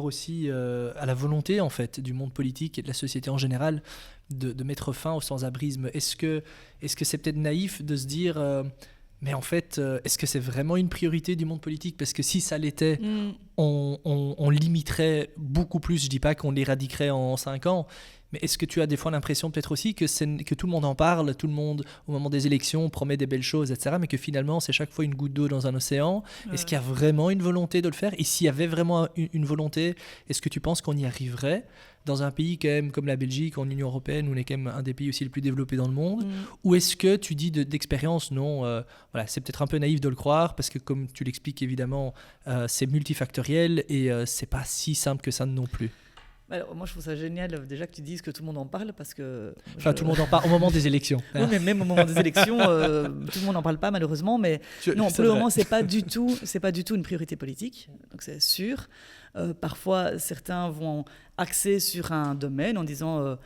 aussi à la volonté, en fait, du monde politique et de la société en général de mettre fin au sans-abrisme. Est-ce que c'est peut-être naïf de se dire... mais en fait, est-ce que c'est vraiment une priorité du monde politique ? Parce que si ça l'était, on limiterait beaucoup plus. Je ne dis pas qu'on l'éradiquerait en 5 ans, mais est-ce que tu as des fois l'impression peut-être aussi que tout le monde en parle, tout le monde, au moment des élections, promet des belles choses, etc., mais que finalement, c'est chaque fois une goutte d'eau dans un océan ? Est-ce qu'il y a vraiment une volonté de le faire ? Et s'il y avait vraiment une volonté, est-ce que tu penses qu'on y arriverait dans un pays quand même comme la Belgique, en Union européenne, où on est quand même un des pays aussi les plus développés dans le monde, ou est-ce que tu dis d'expérience, non, voilà, c'est peut-être un peu naïf de le croire, parce que comme tu l'expliques évidemment, c'est multifactoriel et c'est pas si simple que ça non plus. Alors, moi, je trouve ça génial déjà que tu dises que tout le monde en parle, parce que... tout le monde en parle au moment des élections. Oui, mais même au moment des élections, tout le monde n'en parle pas, malheureusement. Mais non, pour le moment, c'est pas du tout une priorité politique, donc c'est sûr. Parfois, certains vont axer sur un domaine en disant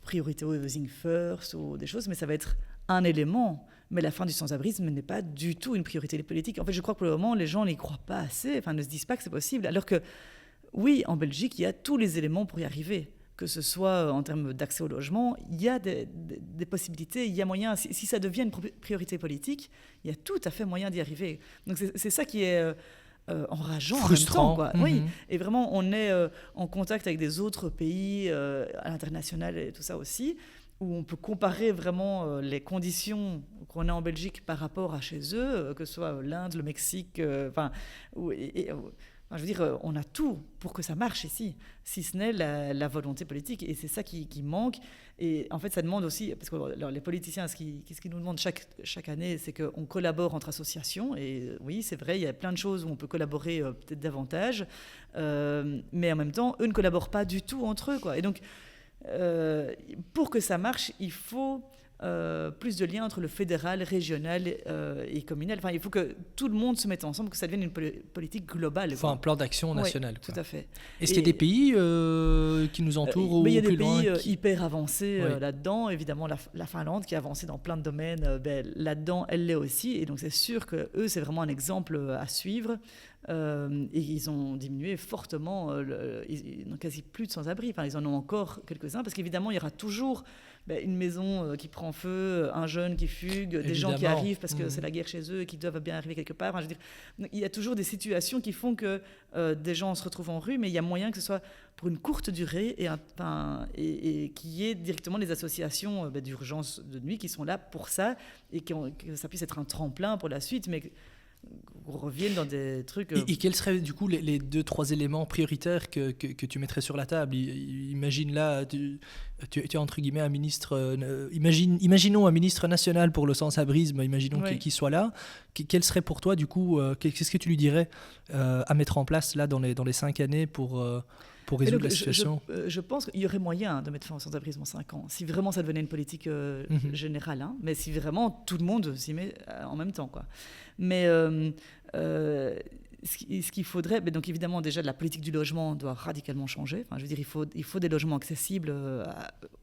priorité housing first ou des choses, mais ça va être un élément. Mais la fin du sans-abrisme n'est pas du tout une priorité politique. En fait, je crois que pour le moment, les gens n'y croient pas assez, ne se disent pas que c'est possible, alors que oui, en Belgique, il y a tous les éléments pour y arriver, que ce soit en termes d'accès au logement, il y a des possibilités, il y a moyen, si ça devient une priorité politique, il y a tout à fait moyen d'y arriver. Donc c'est ça qui est enrageant, frustrant, en même temps, quoi. Oui, et vraiment, on est en contact avec des autres pays à l'international et tout ça aussi, où on peut comparer vraiment les conditions qu'on a en Belgique par rapport à chez eux, que ce soit l'Inde, le Mexique, je veux dire, on a tout pour que ça marche ici, si ce n'est la volonté politique. Et c'est ça qui manque. Et en fait, ça demande aussi, parce que alors, les politiciens, ce qu'ils nous demandent chaque année, c'est qu'on collabore entre associations. Et oui, c'est vrai, il y a plein de choses où on peut collaborer peut-être davantage. Mais en même temps, eux ne collaborent pas du tout entre eux, quoi. Et donc, pour que ça marche, il faut plus de liens entre le fédéral, régional et communal. Enfin, il faut que tout le monde se mette ensemble, que ça devienne une politique globale. Il faut un plan d'action national. Oui, tout à fait. Est-ce qu'il y a des pays qui nous entourent il y a des loin, pays hyper avancés là-dedans. Évidemment, la Finlande qui a avancé dans plein de domaines, là-dedans, elle l'est aussi. Et donc, c'est sûr que eux, c'est vraiment un exemple à suivre. Et ils ont diminué fortement, ils n'ont quasi plus de sans-abri. Enfin, ils en ont encore quelques-uns, parce qu'évidemment, il y aura toujours une maison qui prend feu, un jeune qui fugue, des gens qui arrivent parce que c'est la guerre chez eux et qui doivent bien arriver quelque part. Enfin, je veux dire, il y a toujours des situations qui font que des gens se retrouvent en rue, mais il y a moyen que ce soit pour une courte durée et qu'il y ait directement des associations d'urgence de nuit qui sont là pour ça et que ça puisse être un tremplin pour la suite, mais qu'on revienne dans des trucs... Et quels seraient du coup les 2-3 éléments prioritaires que tu mettrais sur la table? Imagine là, tu es entre guillemets un ministre... imaginons un ministre national pour le sans-abrisme, imaginons qu'il soit là. Quel serait pour toi du coup, qu'est-ce que tu lui dirais à mettre en place là dans les 5 années pour résoudre la situation? Je pense qu'il y aurait moyen de mettre fin au sans-abrisme en 5 ans, si vraiment ça devenait une politique générale, mais si vraiment tout le monde s'y met en même temps, quoi. Mais ce qu'il faudrait, donc évidemment déjà la politique du logement doit radicalement changer. Enfin, je veux dire, il faut des logements accessibles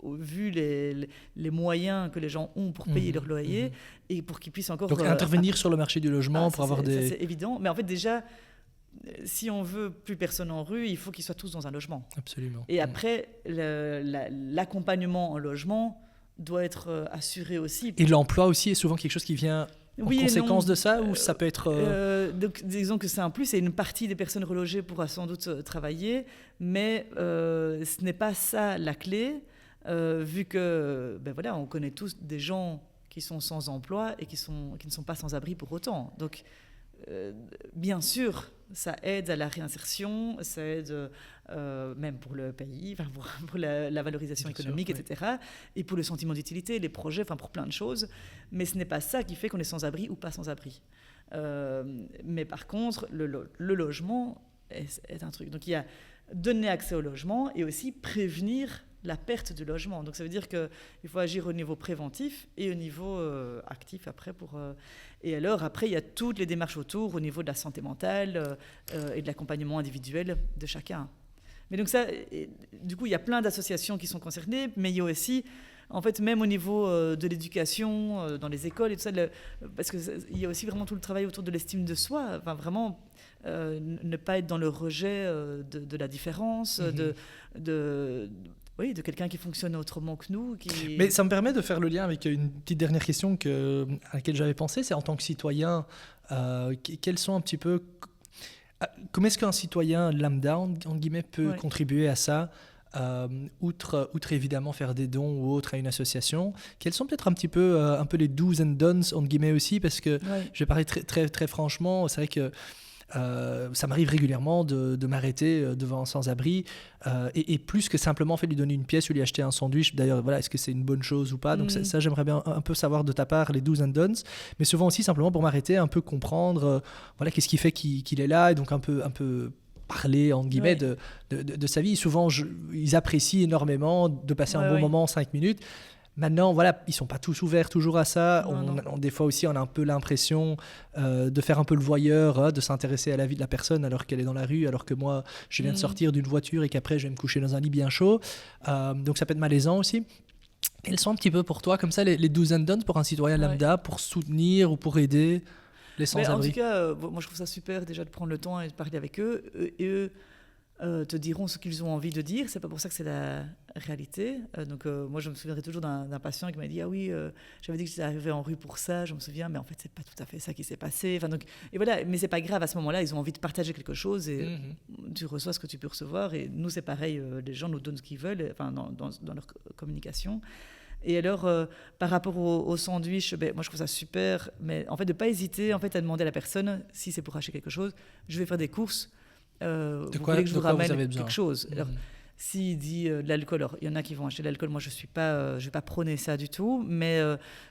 vu les moyens que les gens ont pour payer leur loyer et pour qu'ils puissent encore... Donc intervenir sur le marché du logement pour avoir des... Ça, c'est évident, mais en fait déjà... Si on veut plus personne en rue, il faut qu'ils soient tous dans un logement. Absolument. Et après, l'accompagnement en logement doit être assuré aussi. Et l'emploi aussi est souvent quelque chose qui vient en conséquence de ça, ou ça peut être... Donc, disons que c'est un plus, et une partie des personnes relogées pourra sans doute travailler, mais ce n'est pas ça la clé, vu que, on connaît tous des gens qui sont sans emploi et qui ne sont pas sans abri pour autant. Donc, bien sûr, ça aide à la réinsertion, ça aide même pour le pays, pour la valorisation économique, etc. Et pour le sentiment d'utilité, les projets, pour plein de choses. Mais ce n'est pas ça qui fait qu'on est sans abri ou pas sans abri. Mais par contre, le logement est un truc. Donc il y a donner accès au logement et aussi prévenir la perte du logement. Donc ça veut dire qu'il faut agir au niveau préventif et au niveau actif après. Et alors après, il y a toutes les démarches autour au niveau de la santé mentale et de l'accompagnement individuel de chacun. Mais donc ça, du coup, il y a plein d'associations qui sont concernées, mais il y a aussi, en fait, même au niveau de l'éducation, dans les écoles et tout ça, parce qu'il y a aussi vraiment tout le travail autour de l'estime de soi, vraiment ne pas être dans le rejet de la différence, de quelqu'un qui fonctionne autrement que nous. Mais ça me permet de faire le lien avec une petite dernière question à laquelle j'avais pensé, c'est en tant que citoyen, quels sont un petit peu... Comment est-ce qu'un citoyen lambda, en guillemets, peut contribuer à ça, outre évidemment faire des dons ou autre à une association? Quels sont peut-être un peu les do's and don'ts, entre guillemets aussi, parce que je vais parler très, très, très franchement, c'est vrai que ça m'arrive régulièrement de m'arrêter devant un sans-abri et plus que simplement lui donner une pièce ou lui acheter un sandwich. D'ailleurs, est-ce que c'est une bonne chose ou pas? Donc ça, j'aimerais bien un peu savoir de ta part les do's and don'ts, mais souvent aussi simplement pour m'arrêter, un peu comprendre qu'est-ce qui fait qu'il est là, et donc un peu parler entre guillemets de sa vie. Souvent ils apprécient énormément de passer un bon moment, 5 minutes. Maintenant, ils sont pas tous ouverts toujours à ça. Des fois aussi, on a un peu l'impression de faire un peu le voyeur, de s'intéresser à la vie de la personne alors qu'elle est dans la rue, alors que moi, je viens de sortir d'une voiture et qu'après, je vais me coucher dans un lit bien chaud. Donc, ça peut être malaisant aussi. Quels sont un petit peu pour toi, comme ça, les do's and don'ts pour un citoyen lambda, pour soutenir ou pour aider les sans-abri? En tout cas, moi, je trouve ça super déjà de prendre le temps et de parler avec eux. Et eux te diront ce qu'ils ont envie de dire. C'est pas pour ça que c'est la réalité. Moi, je me souviendrai toujours d'un patient qui m'a dit « Ah oui, j'avais dit que j'étais arrivé en rue pour ça, je me souviens, mais en fait, c'est pas tout à fait ça qui s'est passé. » Et voilà, mais c'est pas grave, à ce moment-là, ils ont envie de partager quelque chose et tu reçois ce que tu peux recevoir. Et nous, c'est pareil, les gens nous donnent ce qu'ils veulent dans leur communication. Et alors, par rapport au sandwich, moi je trouve ça super, mais en fait, de ne pas hésiter à demander à la personne si c'est pour acheter quelque chose. Je vais faire des courses. Vous voulez que je vous ramène quelque chose? Alors, s'il dit de l'alcool, alors il y en a qui vont acheter de l'alcool. Moi, je vais pas prôner ça du tout, mais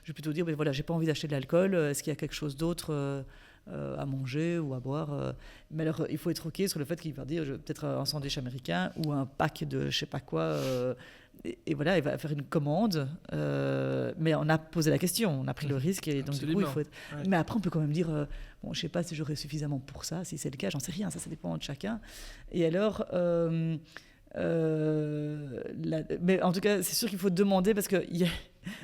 je vais plutôt dire, j'ai pas envie d'acheter de l'alcool. Est-ce qu'il y a quelque chose d'autre à manger ou à boire? Mais alors, il faut être ok sur le fait qu'il va dire peut-être un sandwich américain ou un pack de je sais pas quoi. et voilà, il va faire une commande, mais on a posé la question, on a pris le risque, et donc Absolument. du coup, il faut être... Mais après, on peut quand même dire, bon, je ne sais pas si j'aurai suffisamment pour ça, si c'est le cas, j'en sais rien, ça dépend de chacun. Et alors, mais en tout cas, c'est sûr qu'il faut demander, parce que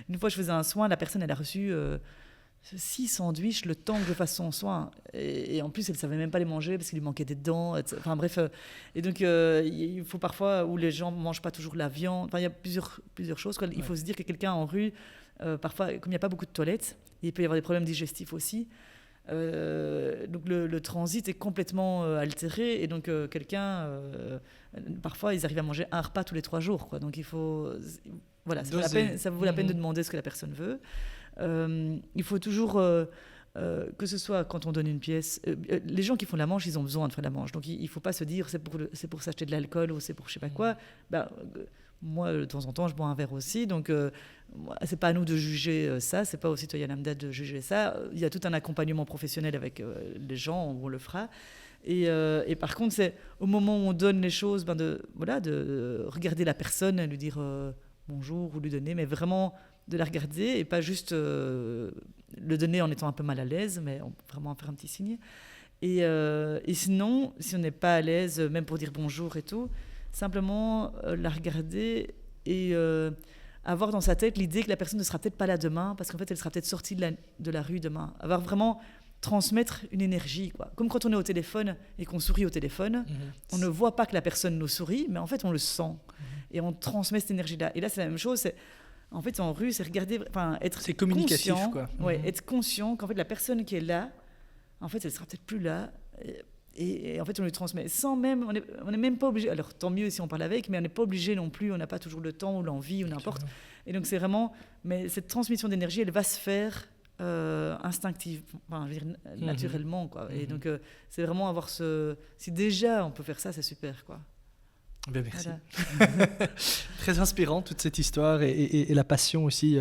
une fois, je faisais un soin, la personne, elle a reçu 6 sandwichs le temps que je fasse son soin. Et en plus, elle ne savait même pas les manger parce qu'il lui manquait des dents. Enfin bref. Et donc, il faut parfois, où les gens ne mangent pas toujours la viande. Enfin, il y a plusieurs choses, quoi. Il faut se dire que quelqu'un en rue, parfois, comme il n'y a pas beaucoup de toilettes, il peut y avoir des problèmes digestifs aussi. Donc le transit est complètement altéré. Et donc, parfois, ils arrivent à manger un repas tous les 3 jours, quoi. Donc, il faut... Voilà, ça vaut la peine de demander ce que la personne veut. Il faut toujours, que ce soit quand on donne une pièce, les gens qui font la manche, ils ont besoin de faire la manche. Donc il ne faut pas se dire c'est pour s'acheter de l'alcool ou c'est pour je ne sais pas quoi. Moi, de temps en temps, je bois un verre aussi. Donc ce n'est pas à nous de juger ça. Ce n'est pas aux citoyens lambda de juger ça. Il y a tout un accompagnement professionnel avec les gens où on le fera. Et par contre, c'est au moment où on donne les choses, de regarder la personne, lui dire bonjour ou lui donner, mais vraiment de la regarder et pas juste le donner en étant un peu mal à l'aise, mais vraiment faire un petit signe. Et sinon, si on n'est pas à l'aise, même pour dire bonjour et tout, simplement la regarder et avoir dans sa tête l'idée que la personne ne sera peut-être pas là demain, parce qu'en fait, elle sera peut-être sortie de la rue demain. Avoir vraiment transmettre une énergie, quoi. Comme quand on est au téléphone et qu'on sourit au téléphone, on ne voit pas que la personne nous sourit, mais en fait, on le sent. Et on transmet cette énergie-là. Et là, c'est la même chose. En fait, en rue, c'est regarder, être c'est communicatif, conscient, quoi. Être conscient qu'en fait, la personne qui est là, en fait, elle sera peut-être plus là. Et en fait, on lui transmet. Sans même, on n'est même pas obligé. Alors, tant mieux si on parle avec, mais on n'est pas obligé non plus. On n'a pas toujours le temps ou l'envie ou n'importe. Et donc, c'est vraiment. Mais cette transmission d'énergie, elle va se faire instinctivement, naturellement, quoi. Et donc, c'est vraiment avoir ce. Si déjà on peut faire ça, c'est super, quoi. Bien, merci. Voilà. Très inspirant toute cette histoire et la passion aussi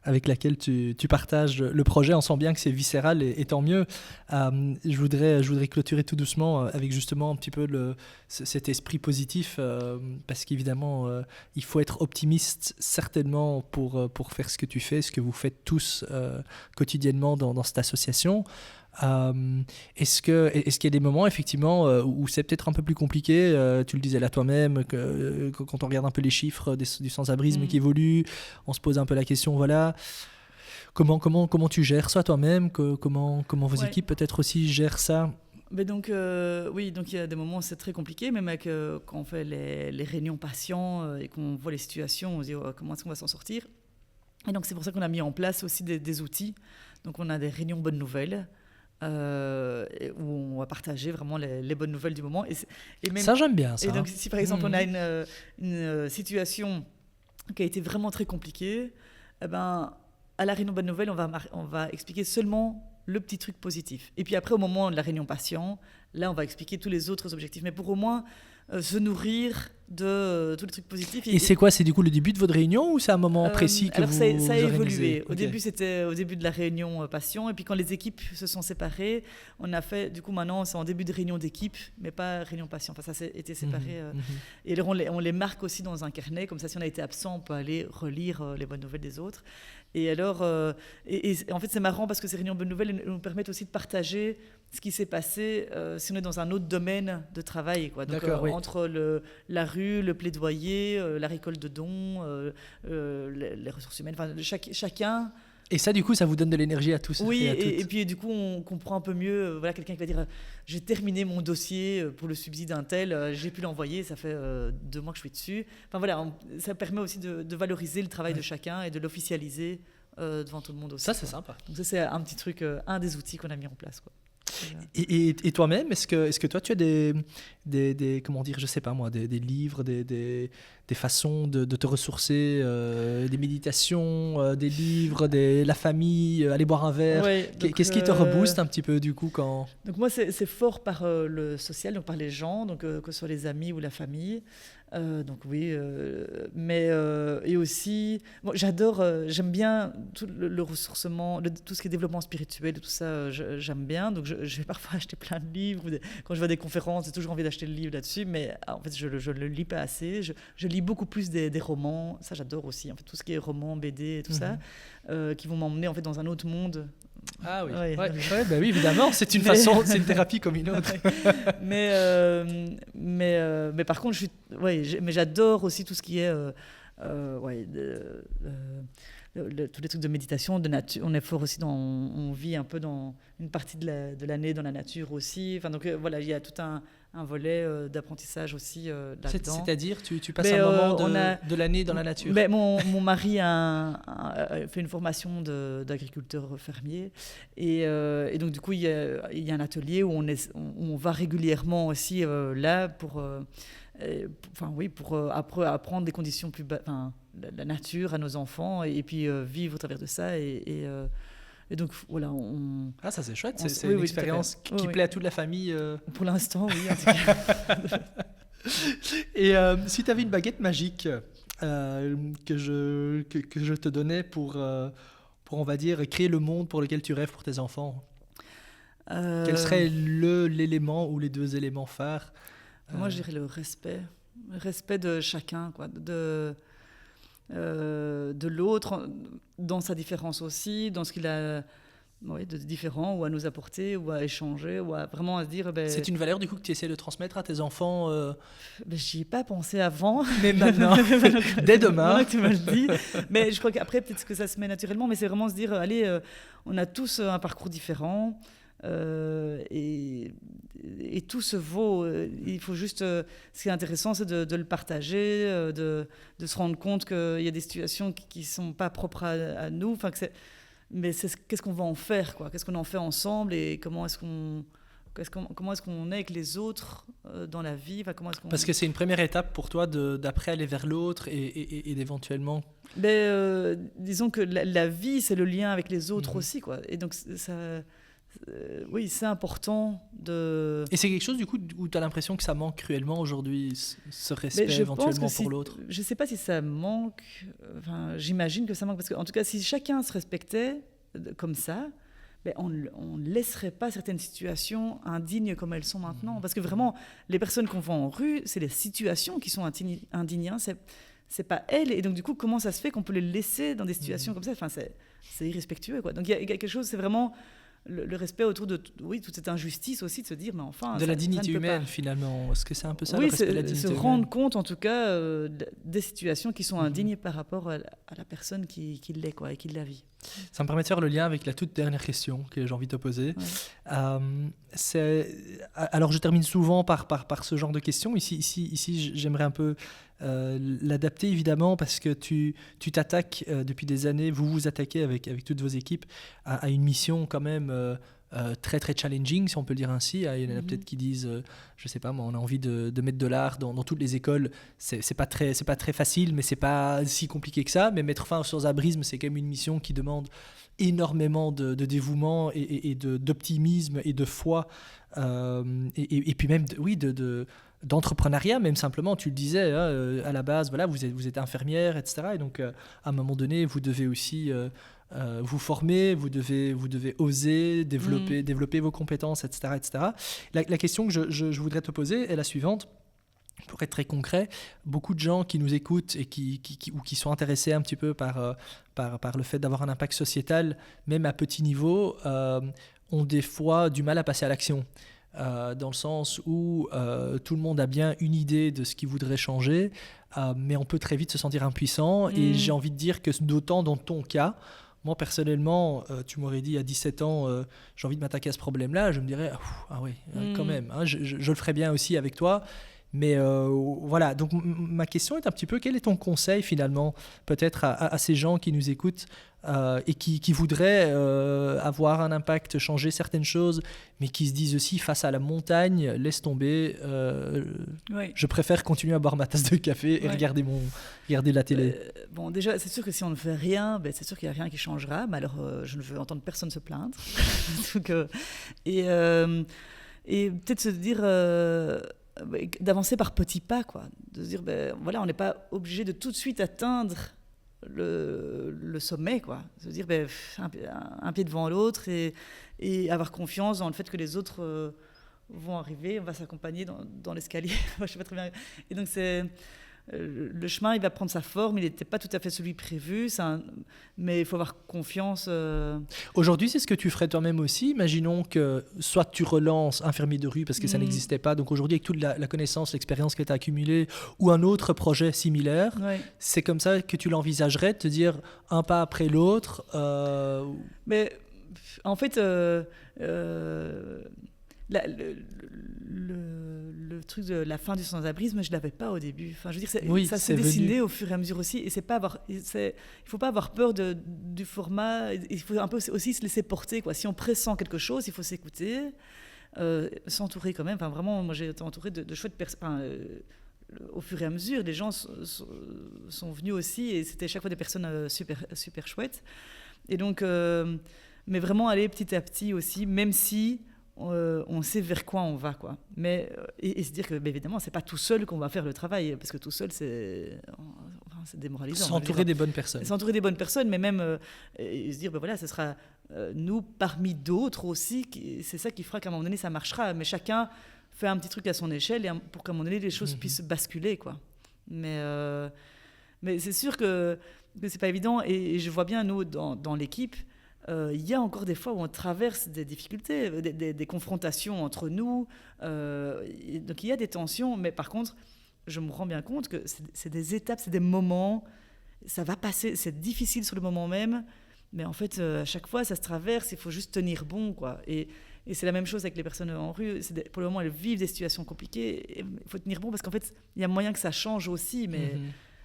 avec laquelle tu partages le projet. On sent bien que c'est viscéral et tant mieux. Je voudrais clôturer tout doucement avec justement un petit peu cet esprit positif parce qu'évidemment il faut être optimiste certainement pour faire ce que tu fais, ce que vous faites tous quotidiennement dans cette association. Est-ce qu'il y a des moments effectivement où c'est peut-être un peu plus compliqué, tu le disais là toi-même, que quand on regarde un peu les chiffres du sans-abrisme qui évoluent, on se pose un peu la question, voilà, comment tu gères ça toi-même, comment vos équipes peut-être aussi gèrent ça? Mais donc, oui, donc il y a des moments où c'est très compliqué, même avec, quand on fait les réunions patients et qu'on voit les situations, on se dit comment est-ce qu'on va s'en sortir. Et donc c'est pour ça qu'on a mis en place aussi des outils. Donc on a des réunions bonnes nouvelles, où on va partager vraiment les bonnes nouvelles du moment. Et même, ça, j'aime bien ça. Et donc, si par exemple on a une situation qui a été vraiment très compliquée, à la réunion bonnes nouvelles, on va expliquer seulement le petit truc positif. Et puis après, au moment de la réunion patient, là, on va expliquer tous les autres objectifs. Mais pour au moins se nourrir de tous les trucs positifs. Et c'est quoi? C'est du coup le début de votre réunion ou c'est un moment précis que alors vous ça a évolué. Okay. Au début, c'était au début de la réunion patient. Et puis quand les équipes se sont séparées, on a fait, du coup maintenant, c'est en début de réunion d'équipe, mais pas réunion patient. Enfin, ça s'est été séparé. Et alors, on les marque aussi dans un carnet. Comme ça, si on a été absent, on peut aller relire les bonnes nouvelles des autres. Et alors, et en fait, c'est marrant parce que ces réunions bonnes nouvelles nous permettent aussi de partager ce qui s'est passé si on est dans un autre domaine de travail, quoi. Donc, entre la rue, le plaidoyer, la récolte de dons, les ressources humaines, enfin, chacun... Et ça, du coup, ça vous donne de l'énergie à tous. Oui, et puis du coup, on comprend un peu mieux. Voilà, quelqu'un qui va dire j'ai terminé mon dossier pour le subside d'un tel, j'ai pu l'envoyer, ça fait 2 mois que je suis dessus. Enfin voilà, ça permet aussi de valoriser le travail de chacun et de l'officialiser devant tout le monde aussi. Ça, c'est sympa. Donc ça, c'est un petit truc, un des outils qu'on a mis en place, quoi. Et toi-même, est-ce que toi tu as des comment dire, je sais pas moi, des livres, des façons de te ressourcer, des méditations, des livres, la famille, aller boire un verre, qu'est-ce qui te rebooste un petit peu du coup quand... Donc moi c'est fort par le social, donc par les gens, donc que ce soit les amis ou la famille. Donc oui, mais et aussi, bon, j'adore, j'aime bien tout le ressourcement, tout ce qui est développement spirituel, tout ça, j'aime bien. Donc je vais parfois acheter plein de livres. Quand je vois des conférences, j'ai toujours envie d'acheter le livre là-dessus, mais en fait, je le lis pas assez. Je lis beaucoup plus des romans. Ça, j'adore aussi. En fait, tout ce qui est romans, BD, et tout ça, qui vont m'emmener en fait dans un autre monde. Ah oui, Ouais. bah oui, évidemment, c'est une façon, c'est une thérapie comme une autre. mais par contre, mais j'adore aussi tout ce qui est tous les trucs de méditation, de nature. On est fort aussi on vit un peu dans une partie de l'année dans la nature aussi. Enfin, donc voilà, il y a tout un volet d'apprentissage aussi là-dedans. C'est-à-dire, tu passes un moment de l'année dans la nature. Mon mari a fait une formation d'agriculteur fermier et donc du coup il y a un atelier où on va régulièrement aussi là pour apprendre des conditions plus la nature à nos enfants et puis vivre au travers de ça et donc voilà, Ah, ça c'est chouette, c'est une expérience qui plaît à toute la famille. Pour l'instant, oui. En tout cas. Et si tu avais une baguette magique que je te donnais pour, on va dire, créer le monde pour lequel tu rêves pour tes enfants, quel serait l'élément ou les 2 éléments phares? Moi, je dirais le respect de chacun, quoi, de l'autre, dans sa différence aussi, dans ce qu'il a de différent, ou à nous apporter, ou à échanger, ou à vraiment à se dire... C'est une valeur du coup que tu essaies de transmettre à tes enfants J'y ai pas pensé avant. Mais maintenant, dès demain. Maintenant que tu me le dis. Mais je crois qu'après, peut-être que ça se met naturellement, mais c'est vraiment se dire, allez, on a tous un parcours différent. Et tout se vaut. Il faut juste. Ce qui est intéressant, c'est de le partager, de se rendre compte qu'il y a des situations qui ne sont pas propres à nous. Enfin, mais qu'est-ce qu'on va en faire, quoi? Qu'est-ce qu'on en fait ensemble et comment est-ce qu'on est avec les autres dans la vie, Parce que c'est une première étape pour toi d'après aller vers l'autre et d'éventuellement... disons que la vie, c'est le lien avec les autres aussi, quoi. Et donc, oui, c'est important de... Et c'est quelque chose, du coup, où tu as l'impression que ça manque cruellement aujourd'hui, ce respect éventuellement pour l'autre? Je ne sais pas si ça manque. J'imagine que ça manque, parce qu'en tout cas, si chacun se respectait comme ça, on ne laisserait pas certaines situations indignes comme elles sont maintenant. Parce que vraiment, les personnes qu'on voit en rue, c'est les situations qui sont indignes. C'est pas elles. Et donc, du coup, comment ça se fait qu'on peut les laisser dans des situations comme ça? C'est irrespectueux, quoi. Donc, il y a quelque chose, c'est vraiment... Le respect autour de toute cette injustice aussi, de se dire, mais enfin... De la dignité humaine, finalement. Est-ce que c'est un peu ça, le respect de la dignité humaine? Se rendre compte, en tout cas, des situations qui sont indignes par rapport à la personne qui l'est, quoi, et qui la vit. Ça me permet de faire le lien avec la toute dernière question que j'ai envie de te poser. Ouais. Alors, je termine souvent par ce genre de questions. Ici j'aimerais un peu l'adapter, évidemment, parce que tu t'attaques depuis des années, vous vous attaquez avec toutes vos équipes à une mission quand même très très challenging, si on peut le dire ainsi. Il y en a peut-être qui disent, je sais pas, moi, on a envie de mettre de l'art dans toutes les écoles. C'est pas très facile, mais c'est pas si compliqué que ça. Mais mettre fin au sans-abrisme, c'est quand même une mission qui demande énormément de dévouement et d'optimisme et de foi, et puis même d'entrepreneuriat, même simplement. Tu le disais, à la base, voilà, vous êtes infirmière, etc. Et donc, à un moment donné, vous devez aussi vous former, vous devez oser développer vos compétences, etc. etc. La question que je voudrais te poser est la suivante. Pour être très concret, beaucoup de gens qui nous écoutent et qui sont intéressés un petit peu par le fait d'avoir un impact sociétal, même à petit niveau, ont des fois du mal à passer à l'action. Dans le sens où tout le monde a bien une idée de ce qu'il voudrait changer, mais on peut très vite se sentir impuissant. Et j'ai envie de dire que d'autant dans ton cas, moi personnellement, tu m'aurais dit à 17 ans, j'ai envie de m'attaquer à ce problème-là, je me dirais, ah oui, quand même, hein, je le ferais bien aussi avec toi. Mais voilà, donc ma question est un petit peu, quel est ton conseil finalement, peut-être à ces gens qui nous écoutent et qui voudraient avoir un impact, changer certaines choses, mais qui se disent aussi face à la montagne, laisse tomber, je préfère continuer à boire ma tasse de café et regarder la télé. Bon, déjà, c'est sûr que si on ne fait rien, c'est sûr qu'il n'y a rien qui changera, mais alors je ne veux entendre personne se plaindre. Donc, et peut-être se dire... d'avancer par petits pas, quoi. De se dire, voilà, on n'est pas obligé de tout de suite atteindre le sommet, quoi. Se dire, un pied devant l'autre et avoir confiance dans le fait que les autres vont arriver, on va s'accompagner dans l'escalier. Je sais pas très bien. Et donc, le chemin, il va prendre sa forme, il n'était pas tout à fait celui prévu, mais il faut avoir confiance. Aujourd'hui, c'est ce que tu ferais toi-même aussi. Imaginons que soit tu relances Infirmier de rue parce que ça n'existait pas, donc aujourd'hui, avec toute la connaissance, l'expérience que tu as accumulée, ou un autre projet similaire, c'est comme ça que tu l'envisagerais, de te dire un pas après l'autre Mais en fait, le truc de la fin du sans-abrisme, je ne l'avais pas au début. Enfin, je veux dire, ça s'est dessiné au fur et à mesure aussi. Et il ne faut pas avoir peur du format. Il faut un peu aussi se laisser porter, quoi. Si on pressent quelque chose, il faut s'écouter, s'entourer quand même. Enfin, vraiment, moi, j'ai été entourée de chouettes personnes. Au fur et à mesure, les gens sont venus aussi. Et c'était chaque fois des personnes super, super chouettes. Et donc, mais vraiment aller petit à petit aussi, même si... on sait vers quoi on va, quoi. Mais, et se dire que, évidemment, c'est pas tout seul qu'on va faire le travail, parce que tout seul, c'est démoralisant. S'entourer des bonnes personnes. S'entourer des bonnes personnes, mais même et se dire, voilà, ce sera nous parmi d'autres aussi, c'est ça qui fera qu'à un moment donné, ça marchera. Mais chacun fait un petit truc à son échelle pour qu'à un moment donné, les choses puissent basculer, quoi. Mais c'est sûr que c'est pas évident, et je vois bien, nous, dans l'équipe, il y a encore des fois où on traverse des difficultés, des confrontations entre nous. Donc il y a des tensions, mais par contre, je me rends bien compte que c'est des étapes, c'est des moments, ça va passer, c'est difficile sur le moment même, mais en fait, à chaque fois, ça se traverse, il faut juste tenir bon, quoi. Et c'est la même chose avec les personnes en rue. Pour le moment, elles vivent des situations compliquées, il faut tenir bon, parce qu'en fait, il y a moyen que ça change aussi, mais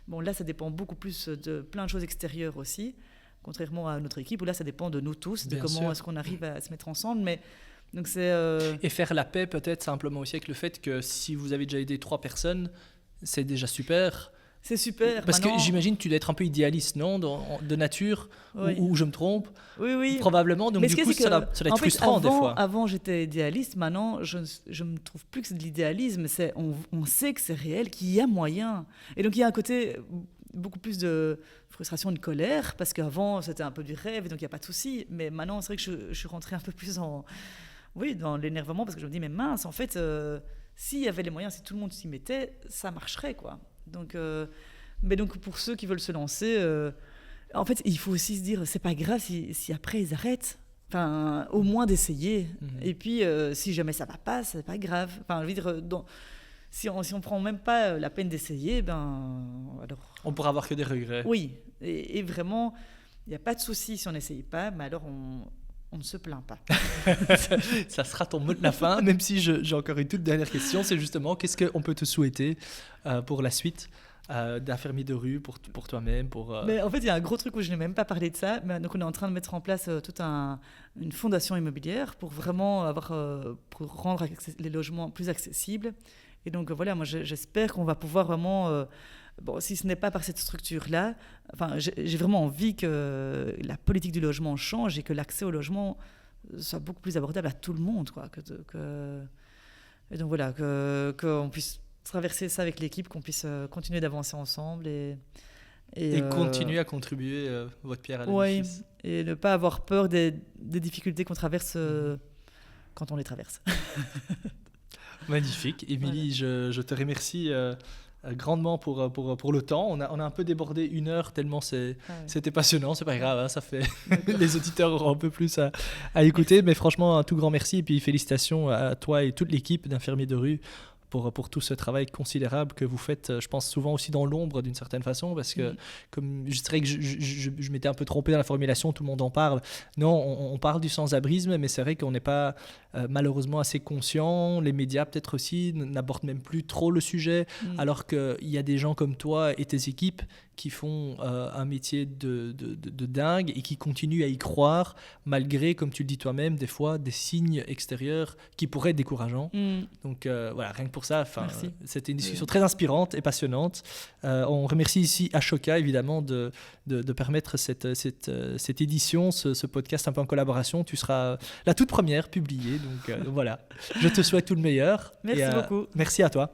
bon, là, ça dépend beaucoup plus de plein de choses extérieures aussi. Contrairement à notre équipe, où là, ça dépend de nous tous, de comment est-ce qu'on arrive à se mettre ensemble. Mais, donc Et faire la paix, peut-être, simplement aussi avec le fait que si vous avez déjà aidé 3 personnes, c'est déjà super. C'est super. Parce que j'imagine que tu dois être un peu idéaliste, non, de nature, ou je me trompe. Oui. Probablement, donc du coup, ça doit être frustrant des fois. Avant, j'étais idéaliste. Maintenant, je ne trouve plus que c'est de l'idéalisme. On sait que c'est réel, qu'il y a moyen. Et donc, il y a un côté... beaucoup plus de frustration et de colère, parce qu'avant, c'était un peu du rêve, donc il n'y a pas de souci. Mais maintenant, c'est vrai que je suis rentrée un peu plus dans l'énervement, parce que je me dis, mais mince, en fait, s'il y avait les moyens, si tout le monde s'y mettait, ça marcherait, quoi. Donc, mais donc, pour ceux qui veulent se lancer, en fait, il faut aussi se dire, c'est pas grave si après, ils arrêtent. Enfin, au moins d'essayer. Et puis, si jamais ça va pas, c'est pas grave. Enfin, je veux dire, si on prend même pas la peine d'essayer, alors... On pourra avoir que des regrets. Oui, et vraiment, il n'y a pas de souci si on n'essaye pas, mais alors on ne se plaint pas. Ça sera ton mot de la fin, même si j'ai encore une toute dernière question, c'est justement, qu'est-ce qu'on peut te souhaiter pour la suite d'infirmier de rue, pour toi-même Mais en fait, il y a un gros truc où je n'ai même pas parlé de ça. Mais donc, on est en train de mettre en place toute une fondation immobilière pour vraiment pour rendre les logements plus accessibles. Et donc voilà, moi j'espère qu'on va pouvoir vraiment, si ce n'est pas par cette structure-là, enfin, j'ai vraiment envie que la politique du logement change et que l'accès au logement soit beaucoup plus abordable à tout le monde, quoi. Et donc voilà, qu'on puisse traverser ça avec l'équipe, qu'on puisse continuer d'avancer ensemble et continuer à contribuer votre pierre à l'édifice. Oui, et ne pas avoir peur des difficultés qu'on traverse quand on les traverse. Magnifique. Émilie, je te remercie grandement pour le temps. On a un peu débordé 1 heure tellement c'était passionnant. C'est pas grave, hein, ça fait les auditeurs auront un peu plus à écouter. Mais franchement, un tout grand merci et puis félicitations à toi et toute l'équipe d'Infirmiers de rue pour tout ce travail considérable que vous faites, je pense souvent aussi dans l'ombre d'une certaine façon, parce que comme je dirais que je m'étais un peu trompé dans la formulation, tout le monde en parle. Non, on parle du sans-abrisme, mais c'est vrai qu'on n'est pas malheureusement assez conscient. Les médias peut-être aussi n'abordent même plus trop le sujet, alors qu'il y a des gens comme toi et tes équipes qui font un métier de dingue et qui continuent à y croire malgré, comme tu le dis toi-même, des fois des signes extérieurs qui pourraient être décourageants. Donc voilà, rien que pour pour ça. Merci. C'était une discussion très inspirante et passionnante. On remercie ici Ashoka, évidemment, de permettre cette édition, ce podcast un peu en collaboration. Tu seras la toute première publiée. Donc voilà, je te souhaite tout le meilleur. Merci beaucoup. Merci à toi.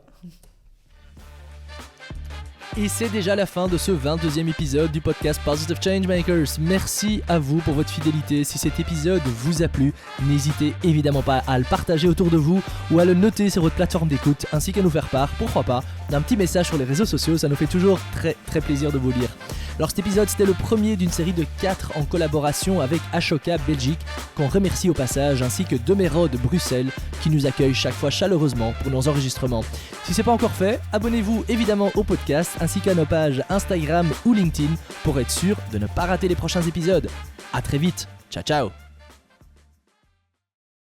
Et c'est déjà la fin de ce 22e épisode du podcast Positive Changemakers. Merci à vous pour votre fidélité. Si cet épisode vous a plu, n'hésitez évidemment pas à le partager autour de vous ou à le noter sur votre plateforme d'écoute, ainsi qu'à nous faire part, pourquoi pas, d'un petit message sur les réseaux sociaux. Ça nous fait toujours très très plaisir de vous lire. Alors cet épisode, c'était le premier d'une série de 4 en collaboration avec Ashoka Belgique, qu'on remercie au passage, ainsi que Demerode Bruxelles, qui nous accueille chaque fois chaleureusement pour nos enregistrements. Si ce n'est pas encore fait, abonnez-vous évidemment au podcast, ainsi qu'à nos pages Instagram ou LinkedIn, pour être sûr de ne pas rater les prochains épisodes. À très vite, ciao ciao.